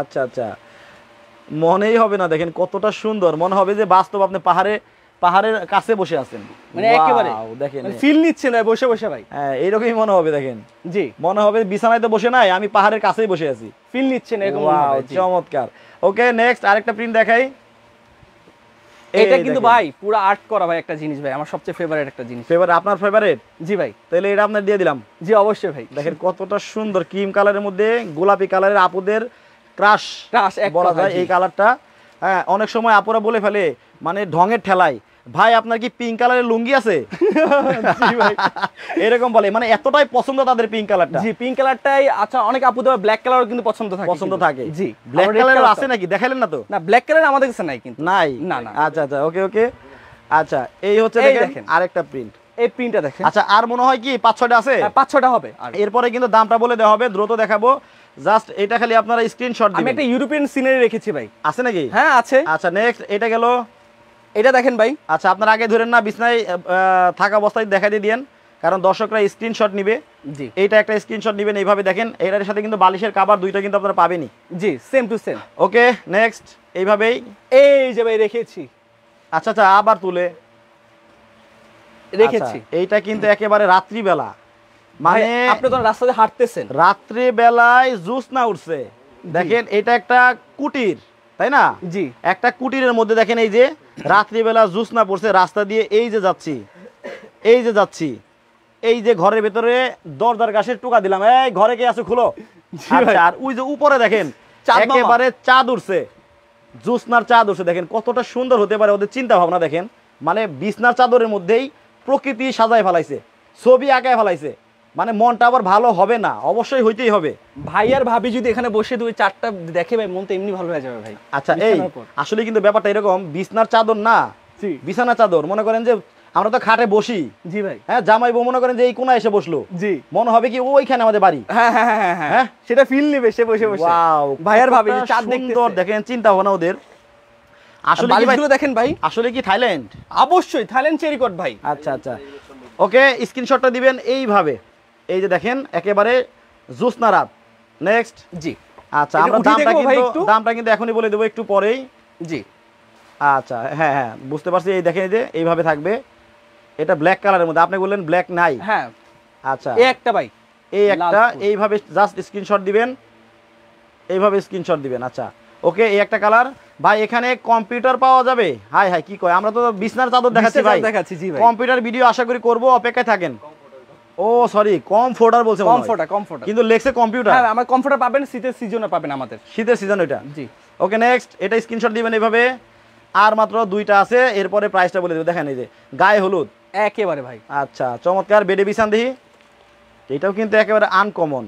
Speaker 2: আচ্ছা আচ্ছা, মনেই হবে না, দেখেন কতটা সুন্দর। মনে হবে যে বাস্তব আপনি পাহাড়ের কাছে বসে আছেন,
Speaker 1: মানে একেবারে
Speaker 2: দেখেন
Speaker 1: ফিল নিচ্ছেন বসে বসে ভাই।
Speaker 2: হ্যাঁ, এইরকমই মনে হবে। দেখেন,
Speaker 1: জি,
Speaker 2: মনে হবে বিছানায় তো বসে নাই, আমি পাহাড়ের কাছেই বসে আছি,
Speaker 1: ফিল নিচ্ছেন এরকম।
Speaker 2: চমৎকার। ওকে, নেক্সট আরেকটা প্রিন্ট দেখাই।
Speaker 1: এটা কিন্তু ভাই পুরো আর্ট করা ভাই একটা জিনিস ভাই, আমার সবচেয়ে ফেভারিট একটা জিনিস।
Speaker 2: ফেভারিট? আপনার ফেভারিট?
Speaker 1: জি ভাই।
Speaker 2: তাহলে এটা আপনার দিয়ে দিলাম।
Speaker 1: জি অবশ্যই ভাই।
Speaker 2: দেখেন কতটা সুন্দর, ক্রিম কালারের মধ্যে গোলাপি কালারের, আপুদের ক্রাশ বলা যায় এই কালারটা। হ্যাঁ, অনেক সময় আপুরা বলে ফেলে মানে ঢঙের ঠেলায়, ভাই আপনার কি পিঙ্ক কালারের লুঙ্গি আছে?
Speaker 1: জি ভাই,
Speaker 2: এরকম বলে, মানে এতটাই পছন্দ তাদের পিঙ্ক কালারটা।
Speaker 1: জি, পিঙ্ক কালারটাই। আচ্ছা, অনেক আপুদের ব্ল্যাক কালারও কিন্তু পছন্দ থাকে। জি,
Speaker 2: ব্ল্যাক কালার আছে নাকি? দেখালেন না তো?
Speaker 1: না, ব্ল্যাক কালার আমাদের কাছে নাই কিন্তু।
Speaker 2: নাই?
Speaker 1: না না।
Speaker 2: আচ্ছা আচ্ছা, ওকে ওকে। আচ্ছা, এই হচ্ছে দেখেন আরেকটা প্রিন্ট।
Speaker 1: এই প্রিন্টটা দেখেন।
Speaker 2: আচ্ছা আর মনে হয় কি 5-6টা আছে?
Speaker 1: 5-6টা হবে। আর
Speaker 2: এরপরে কিন্তু দামটা বলে দেওয়া হবে, দ্রুত দেখাবো। জাস্ট এটা খালি আপনারা স্ক্রিনশট দিবেন।
Speaker 1: আমি একটা ইউরোপিয়ান সিনারি রেখেছি ভাই।
Speaker 2: আছে নাকি?
Speaker 1: হ্যাঁ আছে।
Speaker 2: আচ্ছা নেক্সট এটা গেল।
Speaker 1: এটা দেখেন ভাই।
Speaker 2: আচ্ছা আপনারা আগে ধরেন না, বিছনায় থাকা অবস্থায় দেখাই দিয়ে দিয়েন, কারণ দর্শকরা স্ক্রিনশট নিবে।
Speaker 1: জি
Speaker 2: এইটা একটা স্ক্রিনশট নেবেন, এইভাবে দেখেন। এটার সাথে কিন্তু বালিশের কভার দুইটা কিন্তু আপনারা পাবেনই।
Speaker 1: জি same to same.
Speaker 2: Okay next এইভাবেই।
Speaker 1: এই যে ভাই রেখেছি।
Speaker 2: আচ্ছা আচ্ছা আবার তুলে
Speaker 1: রেখেছি।
Speaker 2: আচ্ছা, এইটা কিন্তু একেবারে রাত্রিবেলা, মানে
Speaker 1: আপনি তো রাস্তাতে হাঁটতেছেন,
Speaker 2: রাত্রিবেলায় জুস না উঠছে। দেখেন এটা একটা কুটির, তাই না?
Speaker 1: জি
Speaker 2: একটা কুটিরের মধ্যে দেখেন এই যে রাত্রিবেলা জুস না পড়ছে, রাস্তা দিয়ে এই যে যাচ্ছি, এই যে যাচ্ছি, এই যে ঘরের ভেতরে দরজার গাছের টুকা দিলাম, এই ঘরে কে আছে খুলো। আচ্ছা, আর ওই যে উপরে দেখেন একেবারে চাঁদ উঠছে, জুসনার চাঁদ উঠছে। দেখেন কতটা সুন্দর হতে পারে ওদের চিন্তা ভাবনা। দেখেন মানে বিছনার চাদরের মধ্যেই প্রকৃতি সাজায় ফেলাইছে, ছবি আঁকায় ফেলাইছে। মানে মনটা আবার ভালো হবে না, অবশ্যই হইতেই হবে।
Speaker 1: ভাই আর ভাবি যদি এখানে বসে 2-4টা দেখে ভাই, মন তো এমনি ভালো হয়ে যাবে ভাই।
Speaker 2: আচ্ছা এই আসলে কিন্তু ব্যাপারটা এরকম, বিছনার চাদর না, বিছানা চাদর। মনে করেন যে আমরা তো খাটে বসি,
Speaker 1: জি ভাই,
Speaker 2: হ্যাঁ, জামাই বউ মনে করেন যে এই কোণা এসে বসলো,
Speaker 1: জি
Speaker 2: মনে হবে কি ওইখানে আমাদের বাড়ি।
Speaker 1: হ্যাঁ হ্যাঁ হ্যাঁ হ্যাঁ, সেটা ফিল নেবে সে বসে বসে।
Speaker 2: ওয়াও,
Speaker 1: ভাই আর ভাবি চাঁদ
Speaker 2: সুন্দর দেখেন চিন্তা ভাবনা ওদের। আসলে কি ভাই
Speaker 1: দেখেন ভাই,
Speaker 2: আসলে কি থাইল্যান্ড?
Speaker 1: অবশ্যই থাইল্যান্ড চেরিকট ভাই।
Speaker 2: আচ্ছা আচ্ছা ওকে, স্ক্রিনশটটা দিবেন এইভাবে। এই যে দেখেন একেবারে জোসনা রাত। নেক্সট
Speaker 1: জি
Speaker 2: আচ্ছা, আমরা দামটা কিন্তু এখনই বলে দেবো, একটু পরেই।
Speaker 1: জি
Speaker 2: আচ্ছা হ্যাঁ হ্যাঁ বুঝতে পারছি। এই দেখেন এই যে এইভাবে থাকবে, এটা ব্ল্যাক কালারের মধ্যে, আপনি বললেন ব্ল্যাক নাই।
Speaker 1: হ্যাঁ
Speaker 2: আচ্ছা
Speaker 1: এই একটা ভাই,
Speaker 2: এই একটা, এইভাবে জাস্ট স্ক্রিনশট দিবেন, এইভাবে স্ক্রিনশট দিবেন। আচ্ছা ওকে, এই একটা কালার। ভাই এখানে কম্পিউটার পাওয়া যাবে? হাই হাই কি কয়, আমরা তো বিছনার চাদর দেখাচ্ছি ভাই, কম্পিউটার ভিডিও আশা করি করব, অপেক্ষায় থাকেন। ও সরি, কমফোর্টার বলছে, কমফোর্টার কিন্তু লেখছে কম্পিউটার।
Speaker 1: হ্যাঁ আমার কমফোর্টার পাবেন, শীতের সিজনে পাবেন, আমাদের
Speaker 2: শীতের সিজন ওইটা।
Speaker 1: জি
Speaker 2: ওকে নেক্সট, এটা স্ক্রিনশট দিবেন এইভাবে। আর মাত্র 2টা আছে, এরপরে প্রাইসটা বলে দেব। দেখেন এই যে গায়ে হলুদ
Speaker 1: একেবারে ভাই।
Speaker 2: আচ্ছা চমৎকার, বেডে বিছান দেখি। এটাও কিন্তু একেবারে আনকমন।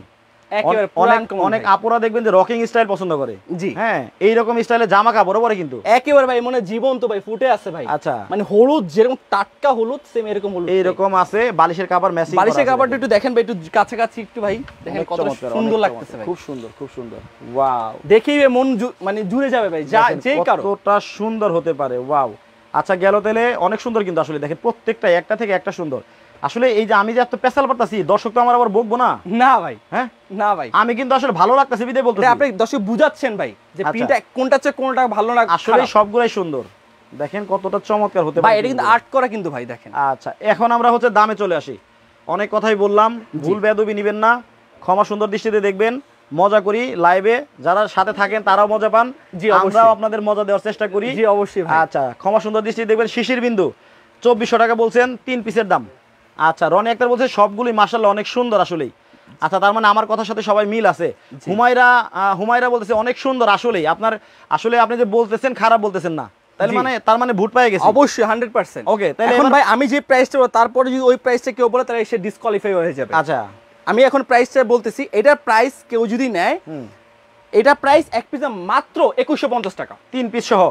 Speaker 2: অনেক আপুরা দেখবেন যে রকিং স্টাইল পছন্দ করে। জি হ্যাঁ, এইরকম স্টাইলে জামা কাপড় পরে কিন্তু
Speaker 1: একেবারে ভাই মনে জীবন্ত ভাই, ফুটে আছে ভাই।
Speaker 2: আচ্ছা
Speaker 1: মানে হলুদ যেরকম টাটকা হলুদ, সেম এরকম হলুদ
Speaker 2: এইরকম আছে। বালিশের কাপড় ম্যাচিং,
Speaker 1: বালিশের কাপড়টা একটু দেখেন ভাই, একটু কাছাকাছি একটু ভাই দেখেন, কত সুন্দর লাগতেছে ভাই,
Speaker 2: খুব সুন্দর খুব সুন্দর। ওয়াও,
Speaker 1: দেখেই মন মানে জুড়ে যাবে ভাই, যেই কারো
Speaker 2: কতটা সুন্দর হতে পারে। ওয়াও আচ্ছা গেল তেলে, অনেক সুন্দর কিন্তু আসলে। দেখেন প্রত্যেকটা একটা থেকে একটা সুন্দর। আসলে এই যে আমি যে এত পেছাল পারতাছি, দর্শক তো আমার আবার বকবো না।
Speaker 1: না ভাই,
Speaker 2: হ্যাঁ
Speaker 1: না ভাই,
Speaker 2: আমি কিন্তু আসলে ভালো লাগতেছে বিদায় বলতেছি।
Speaker 1: আপনি দর্শক বুঝাচ্ছেন ভাই যে প্রিন্টটা কোনটা চেয়ে কোনটা ভালো না,
Speaker 2: আসলে সবগুলাই সুন্দর। দেখেন কতটা চমৎকার হতে পারে
Speaker 1: ভাই, এটা কিন্তু আর্ট করা কিন্তু ভাই, দেখেন।
Speaker 2: আচ্ছা এখন আমরা হচ্ছে দামে চলে আসি। অনেক কথাই বললাম, ভুল বেয়াদবি নিবেন না, ক্ষমা সুন্দর দৃষ্টিতে দেখবেন। মজা করি লাইভে, যারা সাথে থাকেন তারাও মজা পান, আমরাও আপনাদের মজা দেওয়ার চেষ্টা করি।
Speaker 1: জি অবশ্যই ভাই।
Speaker 2: আচ্ছা ক্ষমা সুন্দর দৃষ্টিতে দেখবেন। শিশির বিন্দু 2400 টাকা বলছেন 3 পিসের দাম। আচ্ছা রনি আক্তার বলছে সবগুলি মাশাআল্লাহ অনেক সুন্দর আসলেই। আচ্ছা তার মানে আমার কথার সাথে সবাই মিল আছে। হুমায়রা বলতেছে অনেক সুন্দর। আসলেই আপনার, আসলে আপনি যে বলতেছেন খারাপ বলতেছেন না, তার মানে ভোট পেয়ে গেছে
Speaker 1: অবশ্যই 100%।
Speaker 2: ওকে তাহলে
Speaker 1: এখন ভাই আমি যে প্রাইসটা, তারপরে যদি ওই প্রাইসটা কেউ বলে তাহলে সে ডিসকোয়ালিফাই হয়ে যাবে।
Speaker 2: আচ্ছা
Speaker 1: আমি এখন প্রাইসটা বলতেছি, এটার প্রাইস কেউ যদি নেয়, এটা প্রাইস এক পিস মাত্র 2150 টাকা,
Speaker 2: 3 পিস সহ।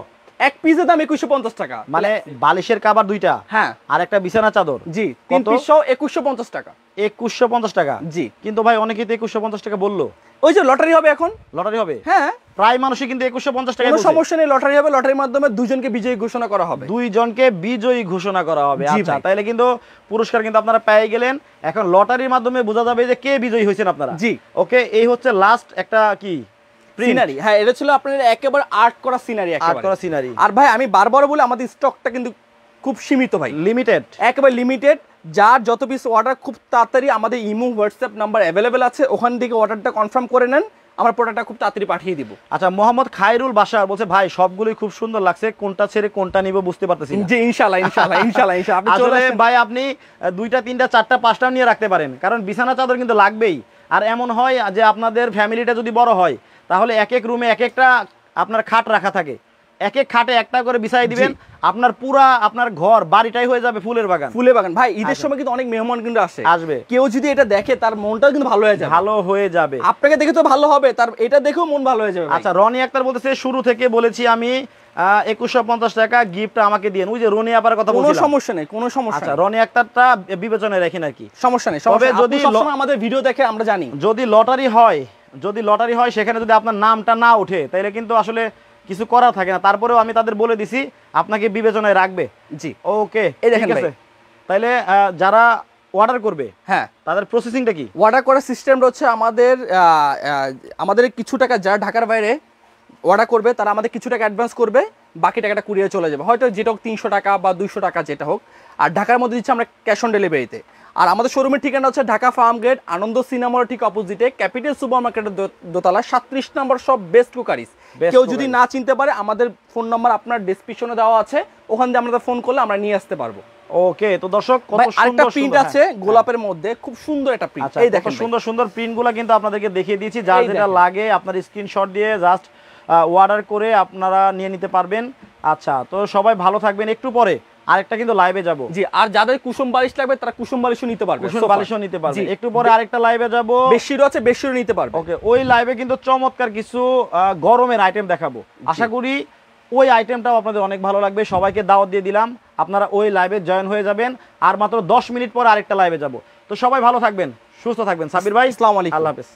Speaker 1: এক পিসের দাম 2150 টাকা,
Speaker 2: মানে বালিশের কভার 2টা,
Speaker 1: হ্যাঁ,
Speaker 2: আর একটা বিছানা চাদর।
Speaker 1: জি 3 পিস সহ 2150 টাকা।
Speaker 2: 2150 টাকা
Speaker 1: জি।
Speaker 2: কিন্তু ভাই অনেকেই তো 2150 টাকা বললো।
Speaker 1: ওই যে লটারি হবে এখন,
Speaker 2: লটারি হবে।
Speaker 1: হ্যাঁ
Speaker 2: প্রায় মানুষই কিন্তু 2150 টাকা।
Speaker 1: কোনো সমস্যা নেই, লটারি হবে, লটারির মাধ্যমে দুজনকে বিজয়ী ঘোষণা করা হবে।
Speaker 2: দুইজনকে বিজয়ী ঘোষণা করা হবে। আচ্ছা তাহলে কিন্তু পুরস্কার কিন্তু আপনারা পেয়ে গেলেন। এখন লটারির মাধ্যমে বোঝা যাবে যে কে বিজয়ী হয়েছেন আপনারা। জি ওকে, এই হচ্ছে লাস্ট একটা কি
Speaker 1: সিনারি। হ্যাঁ এটা ছিল আপনাদের একেবারে আর্ট করা সিনারি,
Speaker 2: আর্ট করা সিনারি।
Speaker 1: আর ভাই আমি বারবার বলি, আমাদের স্টকটা কিন্তু খুব সীমিত ভাই,
Speaker 2: লিমিটেড,
Speaker 1: একেবারে লিমিটেড। যার যত পিস অর্ডার খুব তাড়াতাড়ি আমাদের ইমো হোয়াটসঅ্যাপ নাম্বার অ্যাভেলেবেল আছে, ওখান থেকে অর্ডারটা কনফার্ম করে নেন, আমার প্রোডাক্টটা খুব তাড়াতাড়ি পাঠিয়ে দিব।
Speaker 2: আচ্ছা মোহাম্মদ খায়রুল বাশার বলছে ভাই সবগুলোই খুব সুন্দর লাগছে, কোনটা ছেড়ে কোনটা নিব বুঝতে পারতেছি না।
Speaker 1: জি ইনশাআল্লাহ ইনশাআল্লাহ ইনশাআল্লাহ ইনশাআল্লাহ।
Speaker 2: আসলে ভাই আপনি 2টা 3টা 4টা 5টাও নিয়ে রাখতে পারেন, কারণ বিছানা চাদর কিন্তু লাগবেই। আর এমন হয় যে আপনাদের ফ্যামিলিটা যদি বড় হয়, তাহলে এক এক রুমে এক একটা আপনার খাট রাখা থাকে, এক এক খাটে একটা করে বিছাই দিবেন, আপনার পুরা আপনার ঘর বাড়িটাই হয়ে যাবে ফুলের বাগান।
Speaker 1: ফুলের বাগান ভাই, ঈদের সময় কিন্তু অনেক মেহমান কিন্তু আসবে, কেউ যদি এটা দেখে তার মনটাও কিন্তু ভালো হয়ে যাবে,
Speaker 2: ভালো হয়ে যাবে।
Speaker 1: আপনাকে দেখে তো ভালো হবে, তার এটা দেখেও মন ভালো হয়ে যাবে।
Speaker 2: আচ্ছা রনি আক্তার বলতেছে শুরু থেকে বলেছি আমি 2150 টাকা গিফট আমাকে দিয়েন। ওই যে রনি আপার কথা
Speaker 1: কোনো
Speaker 2: বলছিলাম,
Speaker 1: সমস্যা নেই, কোনো সমস্যা
Speaker 2: আচ্ছা
Speaker 1: নেই,
Speaker 2: রনি আক্তারটা বিবেচনায় রাখেন আর কি।
Speaker 1: সমস্যা নেই।
Speaker 2: তবে
Speaker 1: যদি
Speaker 2: যদি
Speaker 1: আমাদের ভিডিও দেখে আমরা জানি,
Speaker 2: যদি লটারি হয় সেখানে যদি আপনার নামটা না ওঠে তাহলে কিন্তু আসলে কিছু করা থাকে না। তারপরেও আমি তাদের বলে দিছি আপনাকে বিবেচনায় রাখবে।
Speaker 1: জি
Speaker 2: ওকে,
Speaker 1: এই দেখেন
Speaker 2: ঠিক
Speaker 1: ভাই।
Speaker 2: আছে। তাহলে যারা অর্ডার করবে
Speaker 1: হ্যাঁ,
Speaker 2: তাদের প্রসেসিংটা কি?
Speaker 1: অর্ডার করার সিস্টেমটা হচ্ছে আমাদের কিছু টাকা, যারা ঢাকার বাইরে অর্ডার করবে তারা আমাদের কিছু টাকা অ্যাডভান্স করবে, বাকি টাকাটা কুরিয়ারে চলে যাবে, হয়তো যেটা হোক 300 টাকা বা 200 টাকা যেটা হোক। আর ঢাকার মধ্যে দিচ্ছি আমরা ক্যাশ অন ডেলিভারিতে। আর আমাদের শোরুমের ঠিকানা হচ্ছে ঢাকা ফার্ম গেট, আনন্দ সিনেমার ঠিক অপোজিটে, ক্যাপিটাল সুপার মার্কেটের দোতলা, 37 নম্বর সব বেস্ট কুকারিস। কেউ যদি না চিনতে পারে আমাদের ফোন নাম্বার আপনার ডেসক্রিপশনে দেওয়া আছে, ওখান দিয়ে আমাদের ফোন করলে আমরা নিয়ে আসতে পারবো।
Speaker 2: ওকে, তো দর্শক কত
Speaker 1: আরেকটা
Speaker 2: সুন্দর
Speaker 1: প্রিন্ট আছে গোলাপের মধ্যে, খুব সুন্দর একটা প্রিন্ট। এই দেখেন
Speaker 2: সুন্দর সুন্দর প্রিন্টগুলো কিন্তু আপনাদেরকে দেখিয়ে দিয়েছি। যার যেটা লাগে আপনার স্ক্রিনশট দিয়ে জাস্ট অর্ডার করে আপনারা নিয়ে নিতে পারবেন। আচ্ছা, তো সবাই ভালো থাকবেন। একটু পরে আরেকটা কিন্তু লাইভে যাব।
Speaker 1: জি, আর যাদের কুসুম বালিশ লাগবে তারা কুসুম বালিশও নিতে পারবে,
Speaker 2: কুশন বালিশও নিতে পারবেন। একটু পরে আরেকটা লাইভে যাব,
Speaker 1: বেশিরও আছে, বেশিরও নিতে পারবে।
Speaker 2: ওকে, ওই লাইভে কিন্তু চমৎকার কিছু গরমের আইটেম দেখাবো। আশা করি ওই আইটেমটাও আপনাদের অনেক ভালো লাগবে। সবাইকে দাওয়াত দিয়ে দিলাম, আপনারা ওই লাইভে জয়েন হয়ে যাবেন। আর মাত্র 10 মিনিট পরে আরেকটা লাইভে যাব। তো সবাই ভালো থাকবেন, সুস্থ থাকবেন। সাবির ভাই,
Speaker 1: আসসালামু আলাইকুম,
Speaker 2: আল্লাহ হাফেজ।